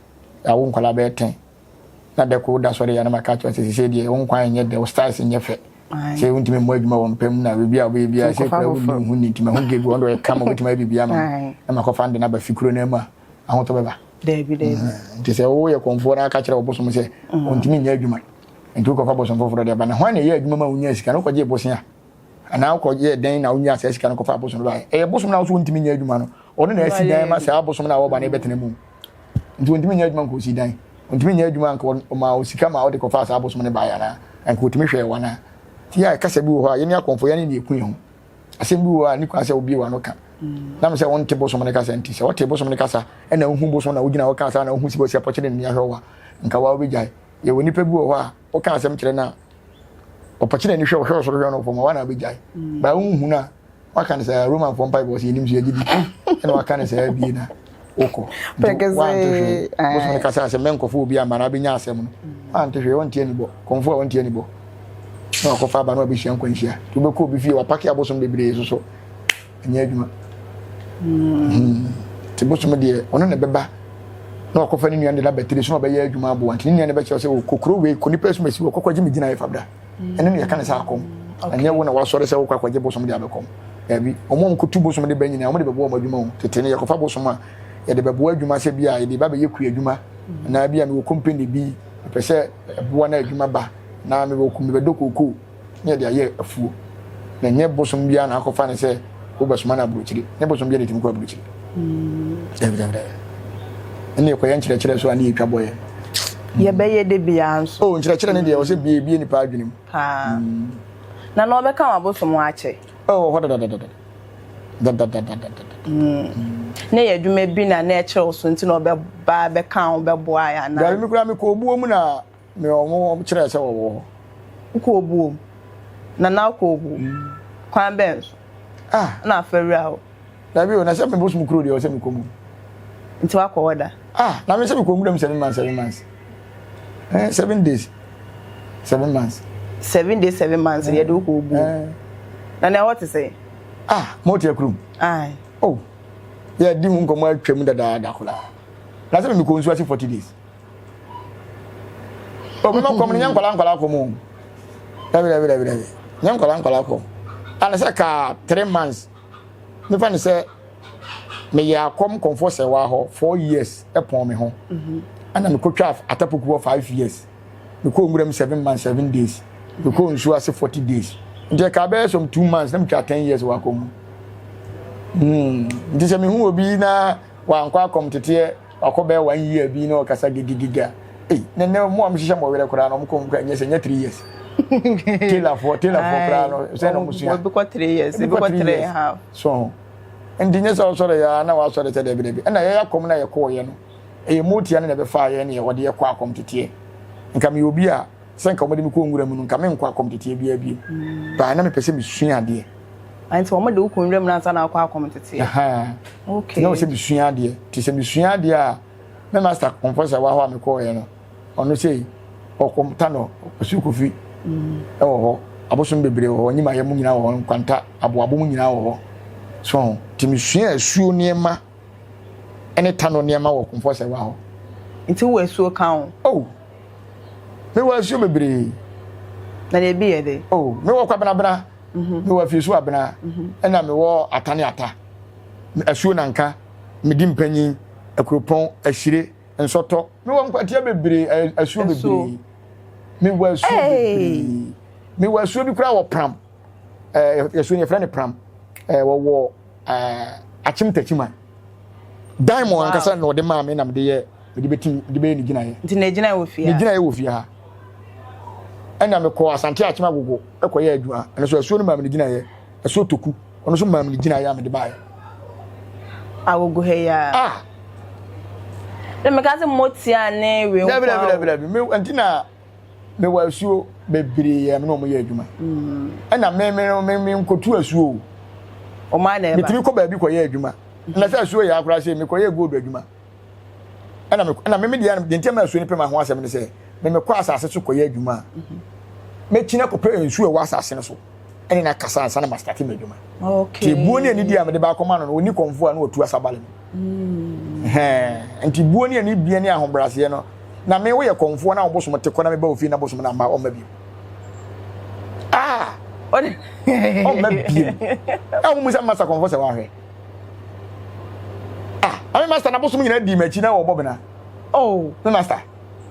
ya wo nkwala be ten na de ko da sori ya na maka to se die won kwan nye de stars nye fe se untime mo adwuma won pem na bibia bibia se kra won hu ni tima hu gegu ndo e kama bitima bibia ma na maka fa na ba fikuro na ma ahoto beba David nti se wo ye konfo na aka kire obosom se untime nya adwuma nti ko fa bosom foforo de ba na hwan ne ye adwuma ma unya sika no ko je bosia ana ko je den na unya se sika no ko fa bosom ba e bosom na so untime nya adwuma no ono na asi dan ma se abosom na wo ba na betene mu nti untime nya adwuma ko si dan untime nya adwuma ko ma osika ma wo de ko fa sa abosom ne ba ya na anko utime hwe wana ti ya kasa bi wo ha ye ne akonfo ye ne ekun ho asem bi wo ani kwa se obi wa no ka na me se won te bosom ne kasa nti se wo te bosom ne kasa e na hu bosom na wo gina wo kasa na hu si bo si apoche ne ne ya hwa nka wa obi jai ye woni pe bi wo ha o ka asem kire na apoche ne hwe hwe so hwe no fo ma wa na obi jai ba hu na wa kan se Roman for pipe was yenim so yagidi e na wa kan se abi na oko pekeze bosom ne kasa se menkofo obi ama na bi nya asem no ante hwe won tie ni bo konfo won tie ni bo no ko fa ba no bi hia nkwanhia to be ko bi fie wa pake abosom bebre so enya adwuma te bosom de ono na beba na okofa ni nuan de la battery so na be ya adwuma abo anti ni nuan de be che o kokro we koni peso mesi okokwaje megina ye fabda ene ne yaka ne sa akom anya wo na wasore se okokwaje bosom de abekom ebi omom kotu bosom de banyina omde bebo o adwuma o tete ne yakofa bosom a ye de bebo adwuma se bia ye de ba be yeku adwuma na bia me wo company bi pese ebo na adwuma ba na me wo ku me be dokoko ne de aye afuo na nye bosom bia na akofa ne se wo basoma na abrochiri ne bosom bia ne tim ko abrochiri ene ko yan kyerɛkyerɛ so ani etwa boye ye beye de bia nso oh kyerɛkyerɛ ne de wo se bie ni pa adwenem ha na no be ka wabosom ache oh hoda da ne ye dwuma bi na na kyerɛ so nti na obe ba be ka obe boa ya na da mi kura mi ko obuo mu na me omo kyerɛ sɛ wo ko obuo na ko obuo kwan benso na afawura o da bi o na sɛ me bosom kuro de o sɛ me komu nti wa ko oda na me sɛ me komu dem 7 months 7 days 7 months 7 days 7 months ye do ko obuo na na what say mo tie krum oh ya di hu nkomo atwam dada kola na sɛ me ko nsu ase 40 days o me kom nya nkwala ko mo dabi nya nkwala ko ana sɛ ka 3 months me fa ne sɛ me ya kom comfort se wa ho 4 years epon me ho ana me ko twa atapoku 5 years me ko nwuram 7 months 7 days me ko nsu ase 40 days nje ka be some 2 months na me twa 10 years wa kom nje se me hu obi na wa nkwa kom tete akobe 1 year bi na okasa gigigiga nene mo am hihye mo were kora na mo kom kwa nye se nya 3 years tela for kora no se no musu ya bi ko 3 years bi ko 3.5 so ndinye so so ya na wa so de tede bi na ya kom na ye ko ye no motia na be fa ye na ye wode ye ko akom tete nka me obi a senka mo de mi ko nwura mu nka me nko akom tete bia bi ba na me pese mi sua ade anti mo de ko nwura mu na sa na akwa akom tete okay na o se mi sua ade ti se mi sua ade a me master confessor wa ho me ko ye no ono sei okom ta no osu kofi ho abosom bebre ho nyima ye mu nyina ho kwanta aboabo mu nyina ho so timisua asuo niema ene tano niema wo confessor wa ho nti wo asuo kan oh me wo asuo bebre na de bi ye de me wo kwabena bena me wo afiesu abena ena me wo atane ata asuo nanka me di mpanyin akropon ahire ensoto me wo nkwatia bebre asuo bebre me wo asuo bebre me wo asuo bi kura wo pram asuo ne frane pram wo achim tachima diamond ankasa no de ma me na me de ye me de betim de be ni ginaye nti na ginaye wo fia ni ginaye wo fia ena me ko asante achima gogo ekoye adua ene so asuo no ma me ginaye asuo toku ono so ma me ginaye me de bae awogo he ya le me ka se motia ne we dabi me antina me wa asuo bebre ya me no mo ye aduma ena me nkotu asuo o ma na eba mitimi ko ba bi ko ye aduma na se asuo ya akura se me ko ye gold aduma ena me dia de ntem asuo ni pema ho asem ne se me ko asase so ko ye aduma me kina ko pe asuo wa asase ne so ene na kasa ansa na master team aduma okay ti buo ni ani dia me de ba ko ma no oni konfo na otu asabale enti buo ni ani bia ni ahobrase no na me wo ye konfo na obosom te ko na me ba ofi na bosom na ma o ma bi o ma bi e mo musa master konfo se wa hwe ami master na bosom nyina di machi na wo bobena me master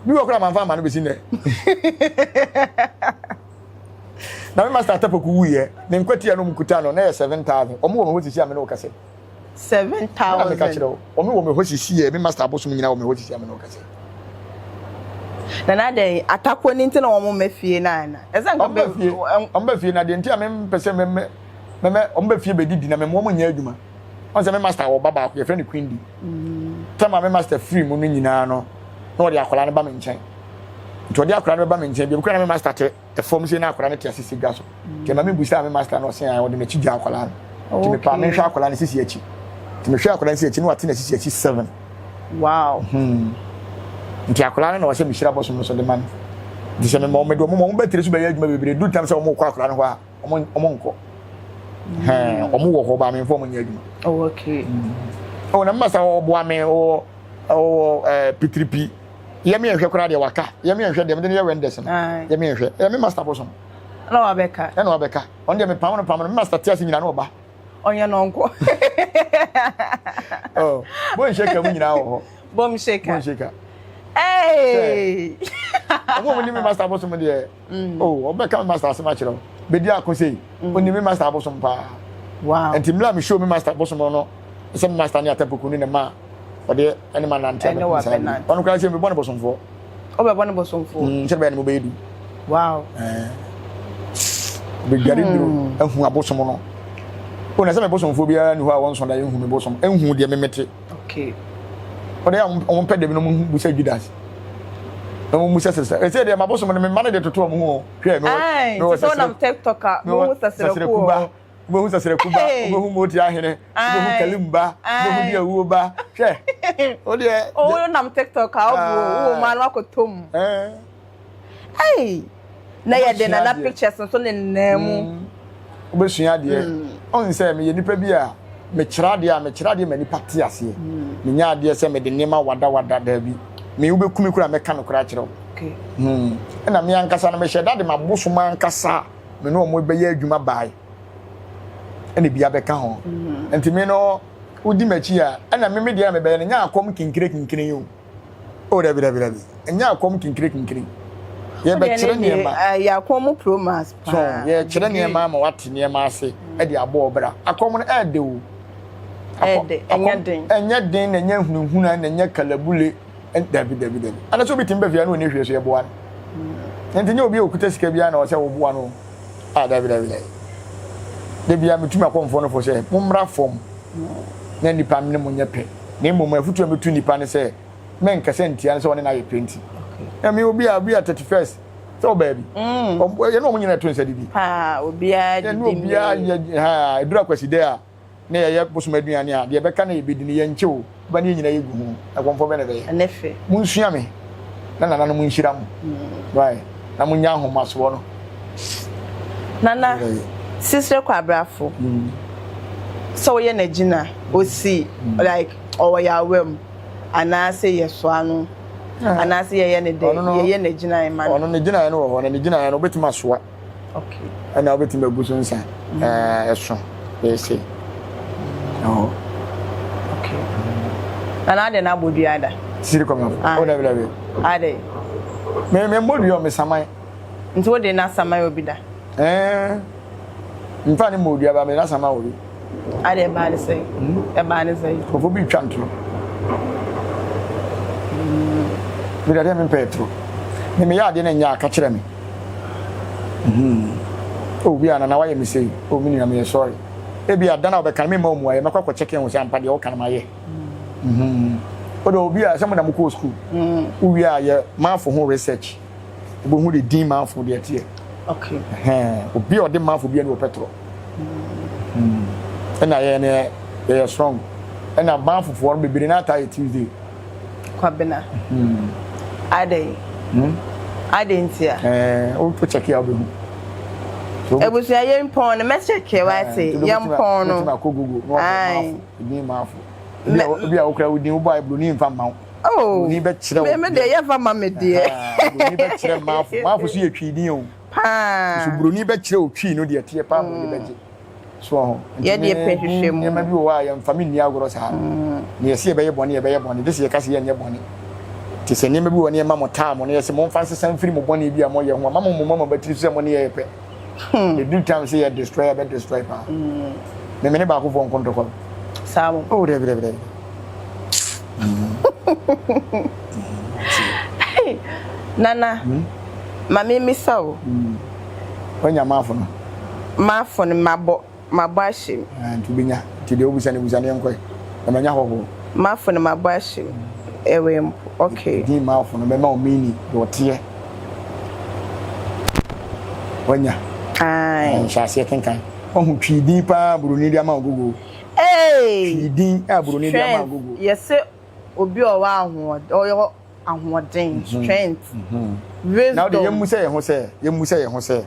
bi wo kra manfa ma no besi ne na me master tapoku wuye ne nkwati anu mkuta no na 7,000 omo wo me hosisi ame no kase 7,000 me ka kire omo wo me hosisi e me master bosom nyina wo me hosisi ame no kase na de atakwo ni nti na wo mo mafie na na eze nko be omba fie na de nti ame pese me omba fie be didi na me mo nya adwuma on se me master wo baba ko ye friend queen di tama me master free mu no nyina no na odi akola ne ba me nchen nti odi akola ne ba me nchen bi ko na me master te form se na akola ne te asisi gaso ke ma me busa me master no se an odi na chija akola ti me pa me hwa akola ne sisi achi ti me hwa akola ne sisi achi no ati na sisi achi 7 wow nti akola na wo se me hira boso no so de man di se me mo me do mo betire so be ya adwuma bebre du tam se mo ko akola no ho a omo nko omo wo ho ba me fo mo nya adwuma oh okay na master obo ame o P3P yemi ehwe kora de waka yemi ehwe de me de ye wendes no yemi ehwe yemi master bosom na wabeka on de me pam no master tiase nyina no ba onye no nko oh bon sheka mu nyina ho bom sheka omo ni me master bosom de oh obeka master asema kire be di akose oni me master bosom pa wow enti mla me show me master bosom no se master ni atapoku ni ne ma ode ene ma nante onu kwa che me bone bosomfo obe bone bosomfo che be ne mo be edu wow be gari ndiro ehu abosom no o na se me bosomfo bia ni ho a won so da ehu me bosom ehu de me mete okay ode ya on pede bi no mo bu se Judas no mo se se e se de ma bosom no me ma de toto mo ho hwe no so na TikToker mo sasere ko Ubehu sasere kuba, ubehu moti ahene, ubehu kalimba, ubehu dia uoba. Hwe. Odi e. O na TikToker obo, o ma no akotom. Na ye de na pictures so ne nnamu. Obesua de. On se me ye nipa bi a me kira de me nipa ti ase. Me nya de se me de nema wada da bi. Me ubekumi kura me ka no kura kire. Okay. Na me ankasa na me hye da de mabosoma ankasa. Me no mo be ye adwuma bai. Ene bia beka ho enti me no udi machi a na me dia me be nya akom kinkire yo o da bi nya akom kinkire ye be kire ne ma ya akom promise pa so ye kire ne ma wate ne ma ase e de abo obra akom no e de wo enya den na nya hunhuna na nya kalabule da bi ana so bitim be via no ne hwe so ye boa enti nya obi okuta sika bia na o se wo boa no da bi de bia metumi akomfo no fo se mumra fom na nipa me mo nyepe na mmom afutu ametu nipa ne se men kase ntia ne se woni na ye penti na me obi a 31st so baby ye no mo nyina to nsa didi obi a didi edura kwasi de a na ye bosoma aduane a de be ka na ye bedi ne ye nchewo ba ne nyina ye gu hu akomfo be ne be ye nefe munsua me na nana no munhira mu right na munya ahomaso no nana sister kwa brafo so ye na gina osi like ya wem ana say yeso anu ana say ye ne de ye na gina man ono ne gina no ho ne gina no betima soa okay ana betima buso nsa eso yes no okay ana de na boduada siri ko me o da bi ade me modu me saman nti wo de na saman obi da Mfani modi aba me na sama wori ade ba ne sei e ba ne sei ofo bi twantro mi da me petro me ya de na nya aka kire me o bi ana na wa ye me sei o mi ni me sorry e bi ada na obeka me ma omu aye makwa ko check en wo se ampa de o kan ma ye o do obi a se mo da mo ko school wi a ye ma fo ho research bo hu de din ma fo de tie okay obi o de ma fo bi na o petro na ye strong na ban fofo be biri na ta Tuesday kwabena ade ntia o check ya obi ebusu ya yempon na check ya wa say yempon no na ko google no ni ma fo obi a okra odin Bible ni mfa ma ni be kire me de ye fa ma me de ni be kire ma fo so ye twidin o pa so broni be kire o twi no de tie pa mo de beje so ye de penhwehwe mu ma bi o wa ya family agoro sa ne ye se be ye bone de se ye kase ye nye bone ti se ne ma bi woni e ma mo ta mo ne ye se mo mfa sesan firi mo bone bi a mo ye ho ma mo batiri se mo ne ye pe the do time say you destroy be destroy pa me ne ba ko fo nkonto ko samu o de nana mami misawo onya mafo no mafo ne mabo ahim ntubinya ti de obusa ne busa ne enkoy na manya hoho mafo ne mabo ahim ewe okay di mafo no be ma o mini do tie onya ai shase kenkan ohun twidi pa buruni dia ma ogogo twidi a buruni dia ma ogogo yese obi o wa ahoden strength wisdom now the yemu say ye ho say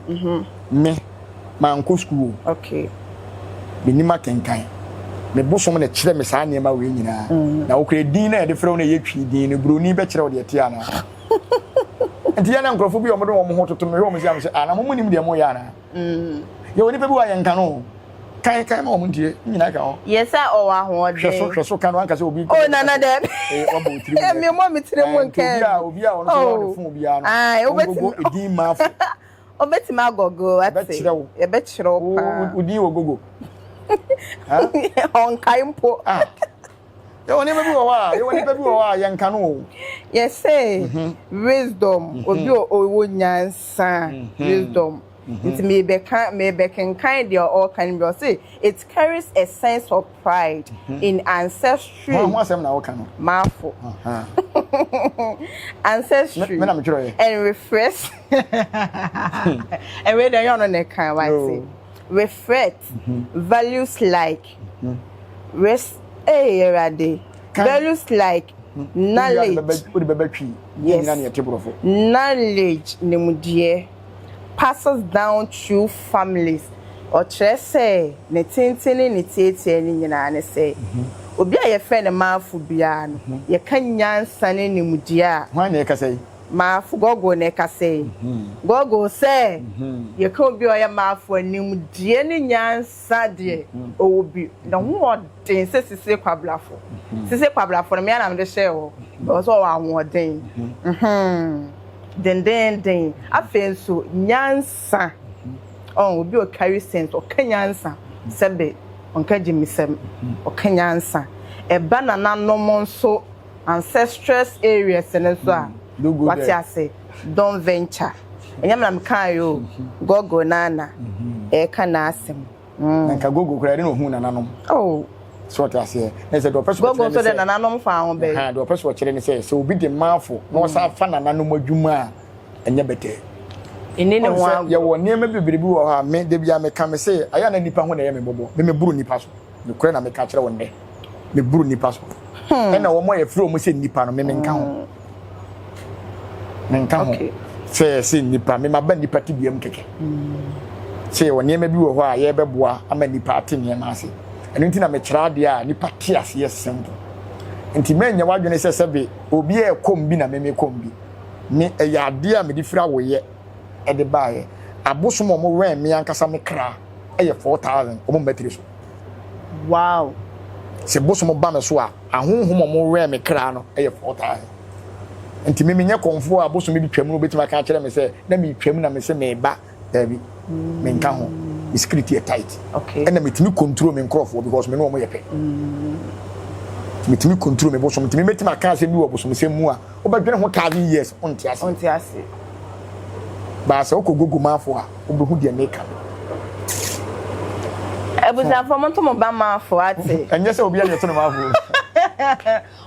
me man ko school okay menima kenkan me bosom na kyerɛ me saa nneɛma we nyinaa na wokre din na yɛde frɛ wo na yɛtwi din no broni bɛkyerɛ wo de tie ana nti ya na nkrofo bi omodo wo mo hototo me hwe mo siam se ana mo nim de mo ya na ye woni pe bi wa yɛnka no kan ma mo ntie nyina ka ho yesa o wa ho de hwɛ so kan wan ka se obi oh nana de wa bo tiri me mo me tire mo nka obi a ono so fun obi a no ai ogogo edin ma fo obeti ma gogo ati ye be kyerɛ wo pa odi wo gogo ha on kaimpo ye woni be bi wo wa yɛnka no yes say wisdom obi o nyansa wisdom It's me can kind of all kind of say it carries a sense of pride in ancestry. Marfo. Ancestry and refresh. And when they are on the kind, I say reflect values like values like knowledge. Yes. Knowledge, nemudiye. Passes down through families or say ne tintini ne tietie ni nyina ne say obi a ye friend maafu bia no ye kan nyansa ne nimudia hwan ne ka say maafu gogo ne ka say gogo say ye kan obi o ye maafu animdie ne nyansa de obi na ho den sesese kwablafo sesese kwablafo me na me de share o so wa ho den den afenso nyansa obi o carry sense o kanyansa sebe onka jimisem o kanyansa e banana no monso ancestress areas ne so a what you say don't venture enyam na kan yo gogo nana e kana asem nka gogo kura de no hu nananom sort as here na say do person gogo so de nananom fa ho be do person kire ne say so obi de manfo no sa fa nananom adwuma a enya bete ene ne ho ye wo niam bibiri bi wo ha me de bia me ka me say aya na nipa ho na ye me bobo me buru nipa so me kure na me ka kire wo ne me buru nipa so na wo mo ye frɛ mo say nipa no me nka ho say nipa me maba nipa ti biam keke say wo niam bi wo ho a ye beboa ama nipa ate niam ase eno nti na me kyerɛ ade a nipa ti ase ye simple nti menya wadwene sɛ sɛbe obi e kombi na me kombi me eya ade a me di fira wo ye e de baaye abosom mo wen me ankasa me kra e ye 4000 o mo battery so wow se bosom ba me so a ahonhom mo wen me kra no e ye 4000 nti me nya konfo a abosom bi twam no betima ka kyerɛ me sɛ na me twam na me sɛ me ba dabi me nka ho security tight okay and me timi control me nkrofo because me no mo ye pe me timi control me bosom timi metima ka se bi wo bosom se mu a obadwene ho 1000 years on ti ase ba se okogogo mafo a obehu de make up ebuza for monto mo ba mafo ate enye se obi anye to no mafo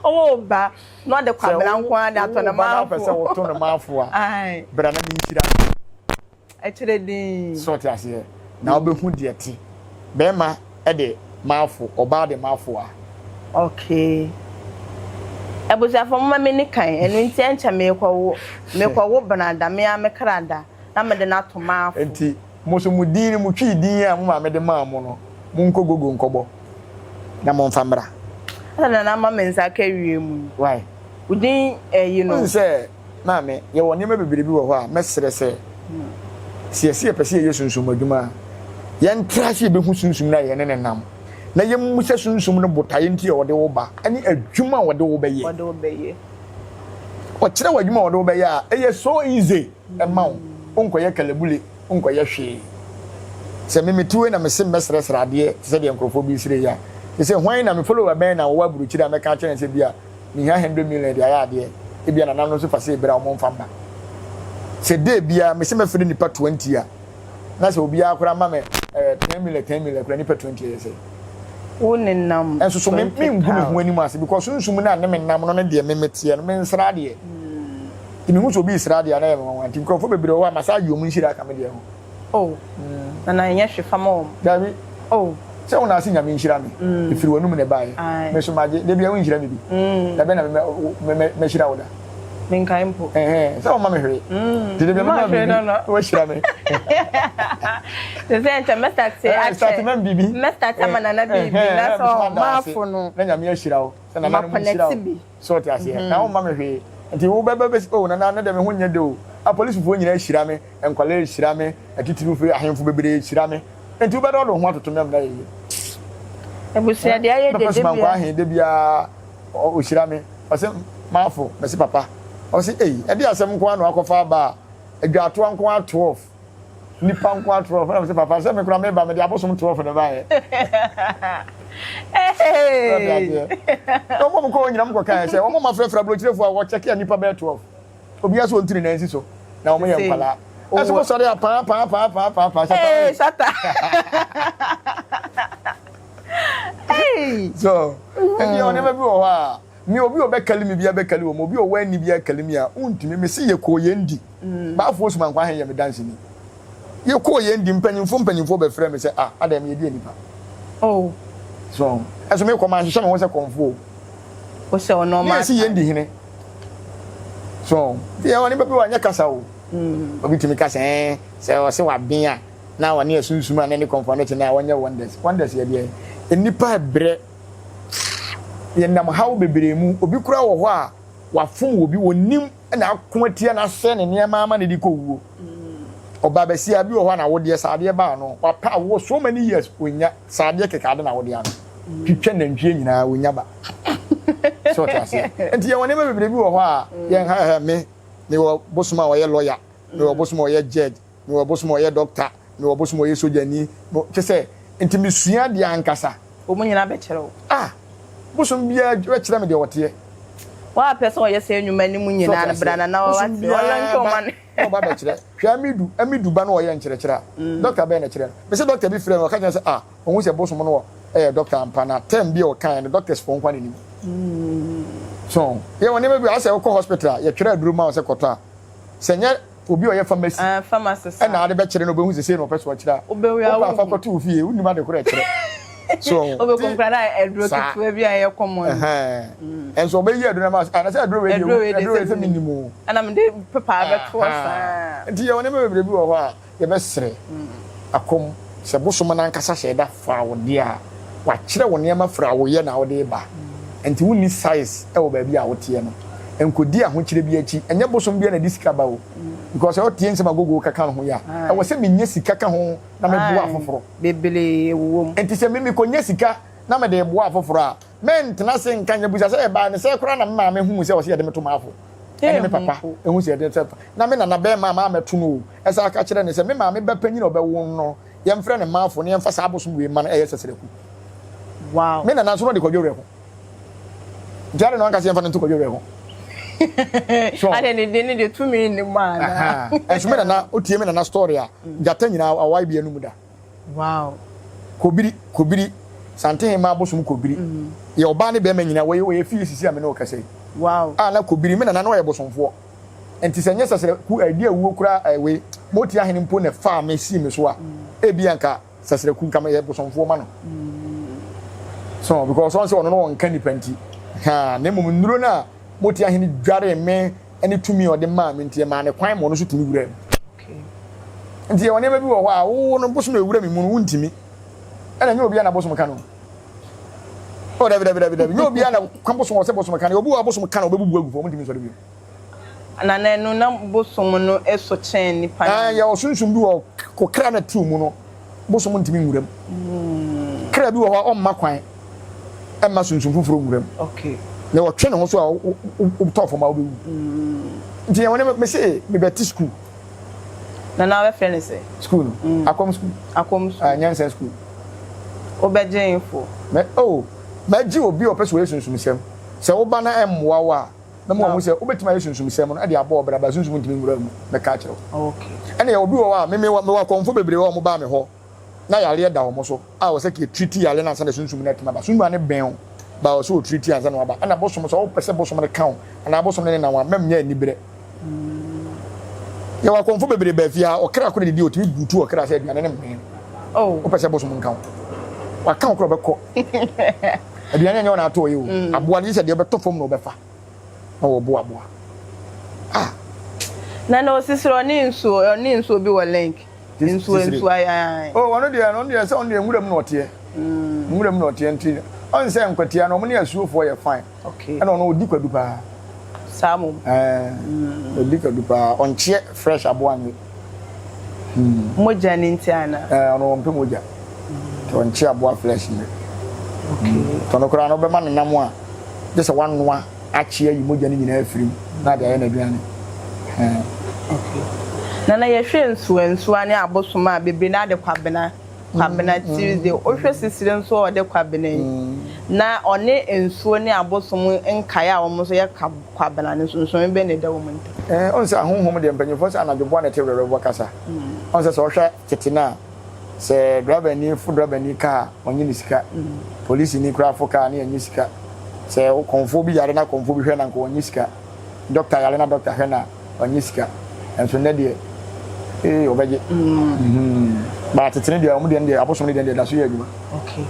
owo ba no de kwabela nko ade ato na mafo se wo to no mafo a ai bra na me nhira e kire din so ti ase na obehu de ti be ma e de mafo oba de mafo a okay ebuza for mama me ni kan enu nti encha me kwawo banada me amekrada na me de na to mafo enti moso mudin mu twi din a mo ma me de ma mo no mu nkogogo nkobo na mo mfamra na mama nsa ka wie mu why udin you know say na me ye woni me bebere bi wo ho a mesere se sie pese ye sunsun adwuma ye ntrashi be hu sunsun na ye ne nam na ye mu se sunsun no botaye nti wo de wo ba ani adwuma wo de wo be ye o kire wadwuma wo de wo be ye a eye so easy e ma wo onko ye kalabule onko ye hwe se me metuwe na me se mesere srade se de nkrofo bi sire ya se hwan na me follow ben na wo aburu kire me ka kire se bia me ha 100 million de aya de e bia na nam so fa se bra mo mfa mba se de bia me se me firi nipa 20 a na se obi akora ma me 10 million kora nipa 20 ye se wonenam enso so me ngunu ho anim ase because sunsum na ne me nam no ne de me metie no me nsra de imi hu so bi sra de na e mo anti nkrofo bebre wo massage omu nhira ka me de ho na nya hwe fama o dabi se wona ase nya me nhira me ifiri wonum ne bae me so maje de bia wo nhira me bi da be na me nhira wo da Minkaimpo. So mama hwe. Did me mama no. Wo shira me. The center must say start man bibi. Must start manana bibi. That's all. Mafo no. Na nyame ashira wo. Se na nanu ashira wo. So ti ase. Na wo mama hwe. Nti wo bebe oh na de me ho nya de o. A police fo nyina ashira me, enkwale ashira me, atitiri fo ahemfo bebere ashira me. Nti wo bede do ho atoto me na ye. Ebusia de aye de bia. Man kwa he de bia o ashira me. Ose mafo, mesi papa. I say, hey, I did some one walk of our bar. A got 1.12. Nippon 12. I say, Papa, send me from me, but the apostle 12 for the buy. Hey, no more going. I'm going to say, one more friend for a blue for what check and Nippa 12. Obias won't train any so. Now, me and Pala. I suppose sorry, Papa. Hey, shut up. Hey, so, and you'll never go. Me obi obekali me bia bekali wo obi owa ni bia kali me a untimi me se ye ko yendi ba fo so man kwa hen ye me dance ni ye ko yendi mpanyimfo be frɛ me se adam ye di nipa oh so eso me ko man hye me wo se konfo o se o normal ye se yendi hene so ye woni be wa nya kasa o obi timi kasa se o se wa bia na woni asunsuma na ni konfo no na wonye wonders ye bia nipa bre yenam hawo beberemu obi kura wo ho a wafom obi wonim na akoatia na hye ne niam ama ne di kowuo oba besia bi wo ho na wo de saade ba no wapa wo so many years onya saade kekade na wo de ano twitwa na nhwie nyina onya ba so tase enti ye woni me beberebi wo ho a yen ha me wo bosuma wo ye lawyer me wo bosuma wo ye judge me wo bosuma wo ye doctor me wo bosuma wo ye sojani kese enti misua de ankasa o mo nyina be kire wo Bosom bia kire me de wote wa person o yese enwuma ni mu nyina na brana na wa wate wala nko man o ba be kire hwa amidu ba na o ye nkire doctor be na kire be se doctor bi frɛ me o ka say ohun se bosom no doctor ampana tem bi o kan the doctors for nkwa ni so ye woni me bi ase o ko hospital ye kire aduru ma o se koto a se nye obi o ye pharmacist na ade be kire no be hu se no person o kire o be wi a o fa koto o fie unima de kire kire so obe konkrana edro tutu bia ye common enso be ye edro na ana say edro we se minimum ana me de papa be to sa nti ye woni me bebre bi wo ho a ye be sere akom se bosom na nkasa hye da fa wo de a wa kire wo ne ma fra wo ye na wo de ba nti woni size e wo ba bi a wo te no enkodi a ho kire bi achi enye bosom bia na disika ba wo because o tie nsema gogo kaka ho ya e wo se menye sika ka ho na me bo afoforo bebele wo enti se me konye sika na me de bo afoforo a men tena se nkanya busa se ba ne se kora na ma me hu se wo se de meto mafo ene me papa ehu se de se na me na be ma meto no e sa aka kire ne se me ma me be panyi no be wo no ye mfre ne mafo ne mfa sa abosom we ma na e sesereku wow me na so no de kodwore ko jare no anka se mfa ne to kodwore ko so ade ne de to me ni ma enso me na otie me na story a jata nyina awai bia no mu da wow kobiri santen ma bosom kobiri ye oba ne be ma nyina we fi sisi ame na okase wow na kobiri me na ye bosomfo enti senye sesere ku adi awuo kura we moti ahene mpo ne fa me si me so a ebi anka sesere ku nka ye bosomfo ma no so because on se ono no nka ni panti ne mum nduro na moti ahene dware me ene tumi ode ma me ntie ma ne kwan mo no so tumi wura okay nti ye woni ba bi wo ho a wo no bosom ewura mi mu no wuntimi ena nye obi na bosom ka no o david nye obi na kwan bosom wo se bosom ka no obi wo bosom ka no obebubu agu fo mo ntimi so de bi na no na bosom no eso chen ni pa ya osunsun bi wo ko kra na tu mu no bosom ntimi nwuram kra bi wo ho o ma kwan e ma sunsun fufuro nwuram okay na wo twe ne ho so a o tofo ma obewu nti ye woni me se me beti school na we friend say school akom school nyansa school obeje info me ji obi o peso yesunsun sem se wo ba na emwa wa na mo hu se obetima yesunsun sem no e de abo obra ba sunsun ntimi ngura mu me ka kire okay ene ya obi wo wa me wa konfo bebre wo mo ba me ho na yale da wo so a wo se ke treat yale na san sunsun na tima ba sunsun ne ben ba wo so treat yan san wa ba ana bosom so wo pese bosom ne kan ana bosom ne na wa mem nya ni bre ya wa konfo bebre ba fia o kra ko ne di otimi butu o kra se aduane ne men wo pese bosom nkan wa kan ko be ko aduane nya na to yi o aboa ni se de be to fom no be fa na wo boa na na osisiro oni nsuo bi wo link nsuo ayan oh ono de se ono de nwuram na ote nwuram na ote nti on se nkwatia no mo ne asuofo ye fine okay and ono odi kwadu pa Samu odi kwadu pa onche fresh aboanwe moja ni ntiana ono mpe moja to onche aboa fresh ni okay to no kura no be ma nenam a just one noa achie yi moja ni nyina afirim na de aye na aduane okay nana ye hwe nsuo ani abosoma bebe na de kwabena Tuesday o hwe sisire nso o de kwabena na one nsuo ni abosom nkaya a wo so ye kwabena ne nso be ne da wo munta on se ahonhom de mpanyefo se anadwobo na tewere bo kasa on se so hwe tetina se driver ni fu driver ni car onye ni sika police ni kra fo car ni onye sika se o konfo bi yare na konfo bi hwe na nko onye sika doctor yare na doctor hwe na onye sika enso ne de obeje ba tetene de omo de abosom de da so ye adwuma okay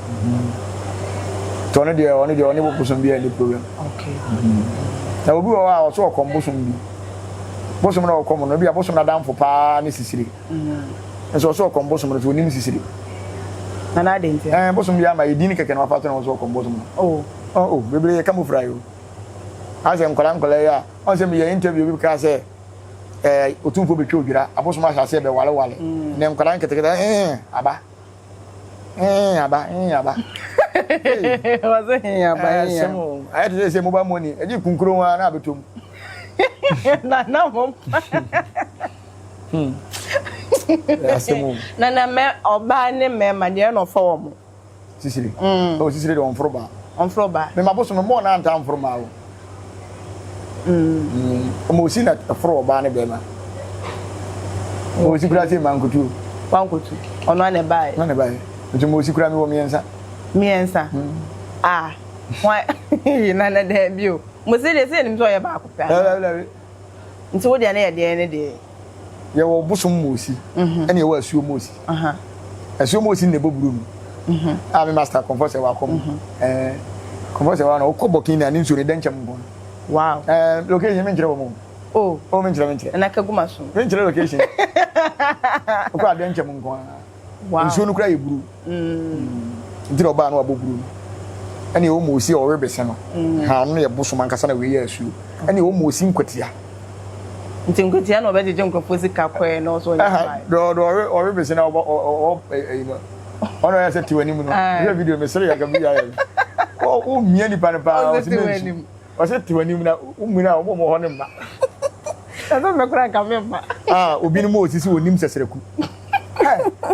to ne de oni bo bosom bi any problem okay na obi wo a so okom bosom bi bosom na okom no bi abosom na damfo pa ne sisiri enso so okom bosom no so ni sisiri na de nti bosom bi ama edini keke na wafato na so okom bosom no bebre ka mo frayo azem kola ya on se mi ye interview bi ka se otumfo betwe odwira abosom ahase be wale ne nkwara nketeketa aba was aba semo I dey say mobile money eji kunkuro wa na abetom na mom semo na me oba ne me ma de no fa wo mo sisiri sisiri de on froba me mabosom mo na anta froba o mo si na fro ba ne be ma mo si kura se mankutu ono ane bai nti mo si kura mi wo miensa wa na de bio mo si de se ni so ye ba ko pa nti wo de na ye de ne de ye wo busum mo si ene ye wo asuo mo si asuo mo si ne boburu mu me master comfort se wa kom comfort se wa na okobokina ni nso ne denchem bon wow location me njire wo mo me njire na ka guma so me njire location ko ade nchem nko wow nso no kra ye buru ndiro ba na wa boburu ene wo mo si o rebese no ha no ye boso man kasa na we ye asuo ene wo mo si nkwatia ntinkutia na obeje nkofo sika kwe na so nya do rebese na ono ya se tiwani mu no we video me sere ya ga bi ya o mia ni pa o se tiwani mu na umuna o mo ho ne ma asa me kura ka me ma obi ni mo osisi onim sesereku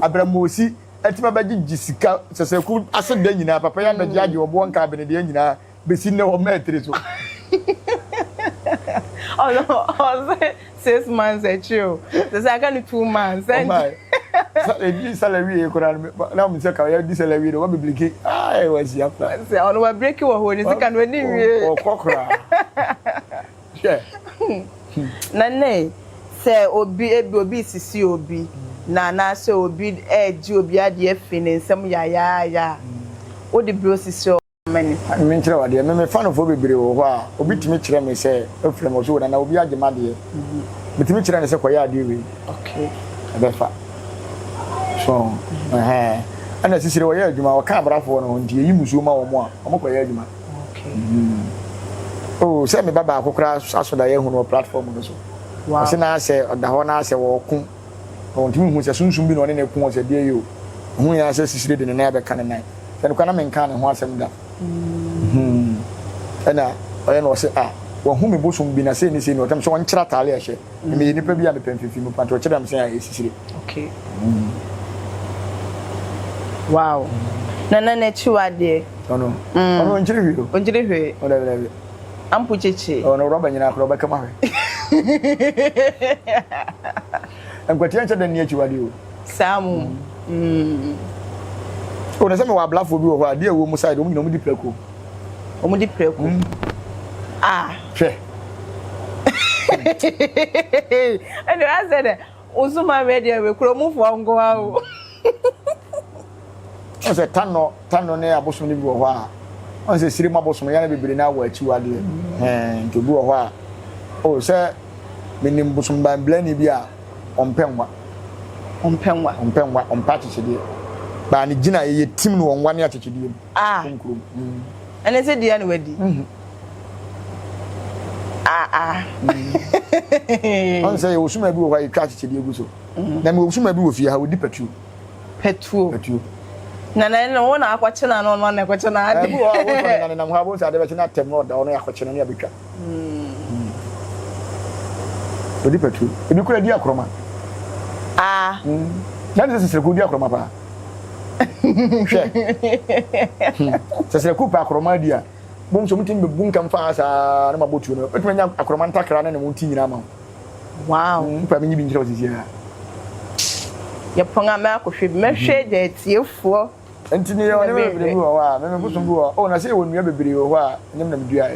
abra mo osi atima baji jisika sesereku ase da nyina papa ya baji age obo nka bene de nyina besi ne ho metre so no 6 months achieve so I can 2 months di salary e kora na mo se ka ya di salary do we bliki was ya plan say on we break wo ho ni sika no ni wie o kokora na ne se obi sisi obi na se obi eji obi ade afini nsem ya o de bro sisi o mani me nkyere wade me fan of obibire wo ho a obi timi kyere me se efrem so na obi agema de me timi kyere ne se koya ade we okay abefa so ana sisire wo ya adwuma wo ka abrafo no nti yi musu ma wo mo a wo koya adwuma okay se me baba akokra asoda ye hu no platform no so wow se na se oda ho na se wo ku on timi hu se sunsun bi no ne ku o se de yo hu ya se sisire de ne na be kan nan se no kana men kan ne ho asem da ana oye no se wo hu me bosum bi na se ni se ni o tam so won kyera tale a hye me ni pa bi a me pemfifi mu pa to kyera me se ya sisire okay wow na chiwade ono njiri hwe o da ampu cheche ono roba nyina akro ba kama hwe enkwati ancha da ni chiwade o samu o na se me wa blafo bi wo ho ade ewo mu side o mu nyina mu di preko hwe and I said Uzuma media we kromu fo ngo awo on se tano ne abosom ni bi wo ho a on se sire mabosom ya na bibire na wa achi wade nto bi wo ho a o se menim busumban blani bi a ompenwa ompa chichide ba ne gina ye tim no wonwa ne achichide kunkrum ene se dia ne wadi on say osuma bi wo wa itwa chichide egu so na me osuma bi wo fie ha odi petuo na wona akwache na no na akwache na ade wo na na ha bo sa de be na tem no da ono akwache na ne abetwa odi petuo ebi kura di akroma na ne se ko di akroma pa se ko pa akroma di a bom so mutim be bunka mfa asa na mabotuo no etumanya akroma ntakra na ne munti nyina ma pa me nyi bi njira osisi ya ya ponga ma akohwe me hwe je tiefo enti ni o ne bebre bi wo wa me busum bi wo o na se wo nua bebre wo a nyem na medua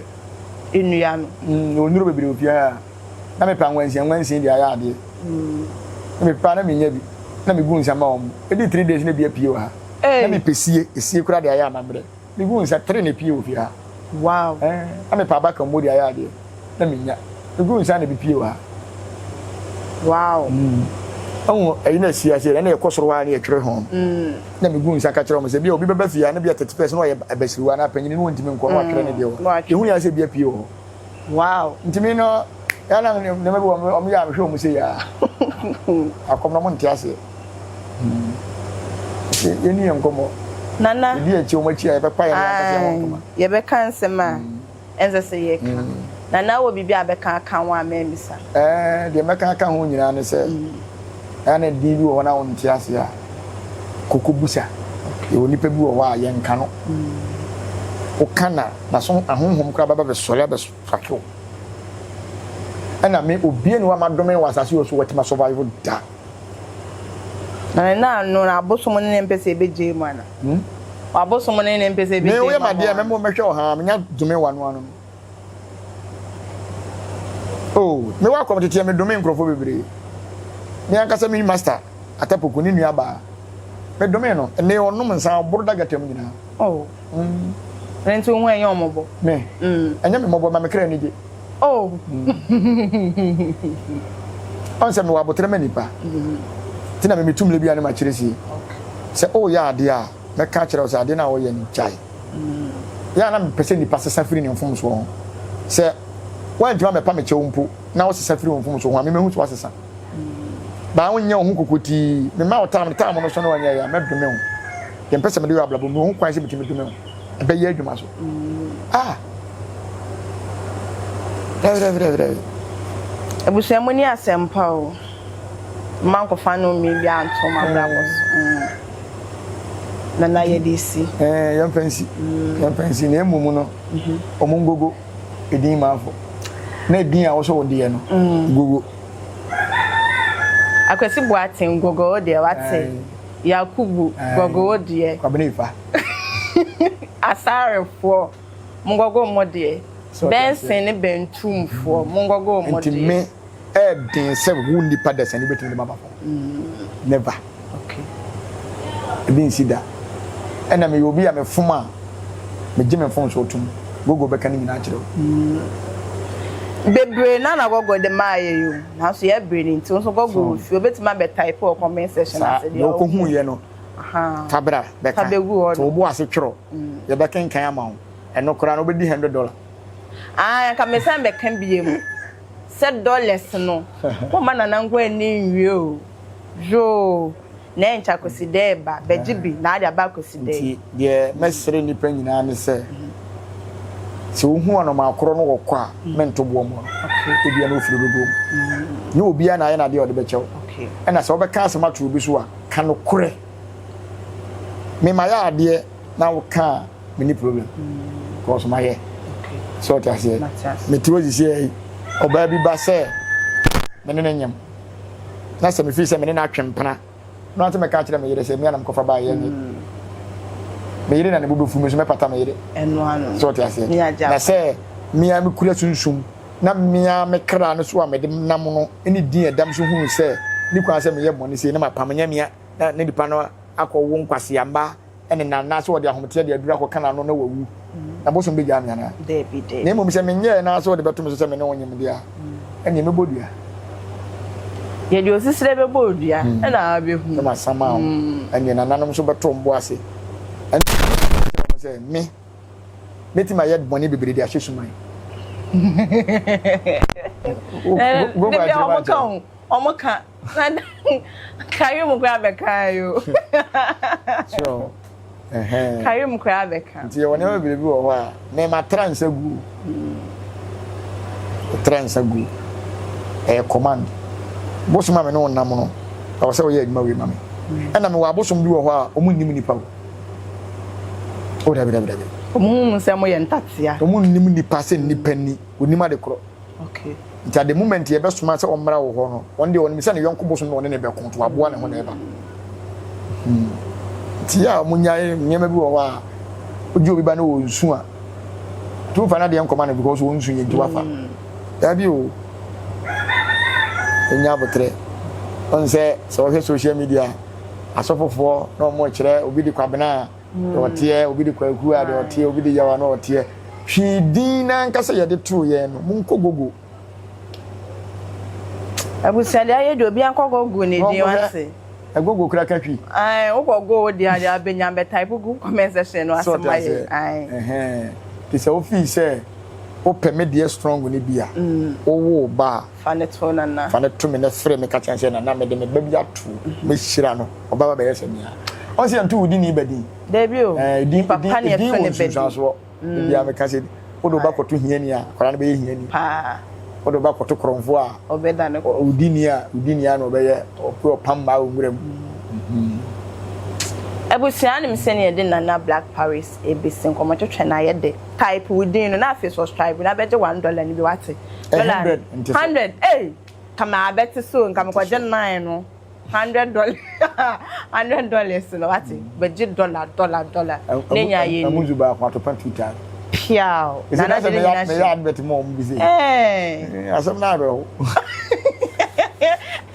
e nua no o nuru bebre ofia na me pa nwansi dia ya ade me pa na me nya bi na me gu nsama o edi 3 days na bia pie wa na me pesie kura dia ya amambre me gu nsa 3 na pie ofia na me pa ba kan mo dia ya ade na me nya me gu nsa na bi pie wa ayi na sia sia na ekosoro wa na etwere ho na me gu nsa ka kire mo se bia obi beba fia na bia 30% no ye abasiriwa na panyini no ntimi nko no atwere ne bia ho ehunu ya se bia pie ho ntimi no ya na ne me bo o ya hwe mo se ya akomna mo ntiase yeni enkomo nana di echi o machi ya be pa ya na ka ye be kan sema enze se ye ka nana wo bibia be kan kan wa memisa de me kan kan ho nyina ne se ana di bi wo na won tiase ya kokobusa e woni pa bi wo wa ye nka no o kana na so ahonhom kra baba be sole be fakio ana me obie ni wa madome wa asase o so wetima survival da na no abosom ne mpese beje mu ana abosom ne mpese beje me wo ye made me mo mehwe o ha me nya dume wano ano me wa komtete me dume nkrofo bebre me ankasa me master atapoku ni nuaba me dume no ne onum nsa borda gatem nyina renti wo enye omobo me enye me mobo ma me kra ni je on se me wa botre me nipa tina me metumle bia na ma kiresi se ya ade a me ka kire o se ade na wo ye ni chai ya na me pese nipa se safiri ni mfom so se wantima me pa me chewumpu na wo se safiri mfom so ho me mehu so asesa ba wonye ho kokoti me ma otam no so na wanya ya me dome ho ye pese me de ablabo me ho kwan se metime dome ho be ye adwuma so Dre. Ebusia moni asempa o. Man ko fa no mi bia anto ma brabos. Na ye disi. Yan fancy na emumu no. Omungogo edin mafo. Na edin a wo so wode no. Gogo. Akwesi Boatin gogo de wate. Yakubu gogo de. Kwabenefa. Asarefo mungogo mode. Benson ne bentumfo mungogo mode. Enti me din se wu nipa da sani betu ma bafo. Never. Okay. Bin sida. Ena me obi a me foma me gime fon so tum. Gogo beka ni nyina kire. Bebre na gogo de maaye yo. Na so ye bre ni nti so gogo fi obetima be type o comment section ase de. No ko hu ye no. Tabra beka. Tabegu ho. To bo ase twero. Ye beka nkan ama ho. Eno kora no be di $100. Ka me san be kan biye mu. $7 no. Ko ma na ngwa ni nwie o. Jo na encha kosi deba bejibi na ada ba kosi de. De mesere ni pa nyina ne se. Se wo hu ono ma akoro no wokọ a mento bo mo. Okay. Ebia no ofiri dodo. Ni obi na ye na de ode be chew. Okay. Na se wo be ka asema to obi so a ka no kore. Me ma ya ade na wo ka me ni problem. Cause my hair. Okay. So ta se. Me ti wo ji se oba bi ba se me ne nyam. Na se me fi se me ne na atwempana. No ante me ka kire me yere se me anam kofa ba ye ni. Me yere na ne bubu fu me so me pata me yere. Eno anu. So ta se. Na se me a me kura sunsum. Na me a me kra no so a me de nam no eni din edam so hu se ni kwa se me ye boni se ne ma pam nya me na ne dipa no akọ wo nkwase amba ene na so de ahomte de adura ko kana no na wawu. Na boso mbe jam yana. Debi de. Na mo se me nye na so de betum so se me ne wonyem dia. Ene me bodua. ye di osisire be bodua na abehu na masama anye nananom so beto mbo ase say me meti my head money bebre dey ahyesuman go ba omoka kayo mu kwa bekayo so kayo mu kwa beka nti wona be bebre wo ho a me ma transagu command bosuma me no nam no awo se wo ye adwuma we ma me na me wa bosom bi wo ho a omunnim nipa wo o da bi omun se mo ye ntatia omunnim nipa se nipa ni onima de kro okay nti at the moment ye besoma se omra wo ho no won de won se ne yonko bosom no won ne be konto aboa ne ho na eba ti ya munyae nyema bi wo ho a oji obi ba na wo nsu a tu fa na de yankoma na because wo nsu ye nti wafa da bi o enya botre on se so social media asofofo na mo kire obi di kwabena do tie obi di kwaku a do tie obi di yawa na tie hwidin na nkasa ye de to ye no munko gogo abusale aye do bi ankogogo ne di wanse agogo kura ka hwi ogogo di ade abenya be type gu comment section no asemaye ti se ofi se o permit strong ni bia owo ba faneto me na frame ka chanse na me de me ba bia to me hira no oba ba be yese mia on se antu udi ni badi debio di papa ne fe ne bedi so bia me ka se o do ba ko to hiani a kwara na be hiani pa o do ba ko to kronfo a obeda ne udi ni a na obeye o pam ma o nwuram ebusiani mseni ye de Nana Black Paris ebisin komo twetwe na ye de type within na face subscribe na beje $1 ni bi wate $100 kama abeti so nkama kwa je 9 no $100 $100 no wate beje dollar nenya ye ni amuzu ba kwa to pantita piao na de me ya advert mo mbize asem na ro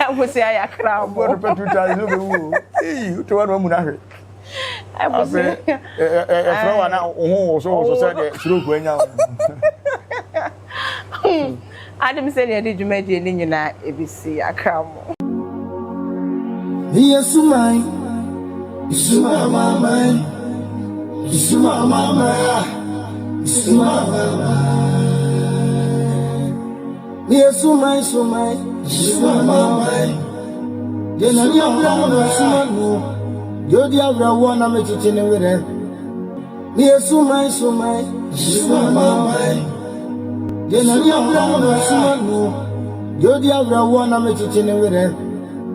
ebusia ya kra mo to pantita zo be wo to wa no mu na hwe ebusia efrawa na oho so say de shiroku anya Adam say ne de dwumadie ni nyina ebisi akra mo Yesu mai mama Yesu mai Dena ni abra sumanu Jodi abra wona mechichene were Yesu mai mama Dena ni abra sumanu Jodi abra wona mechichene were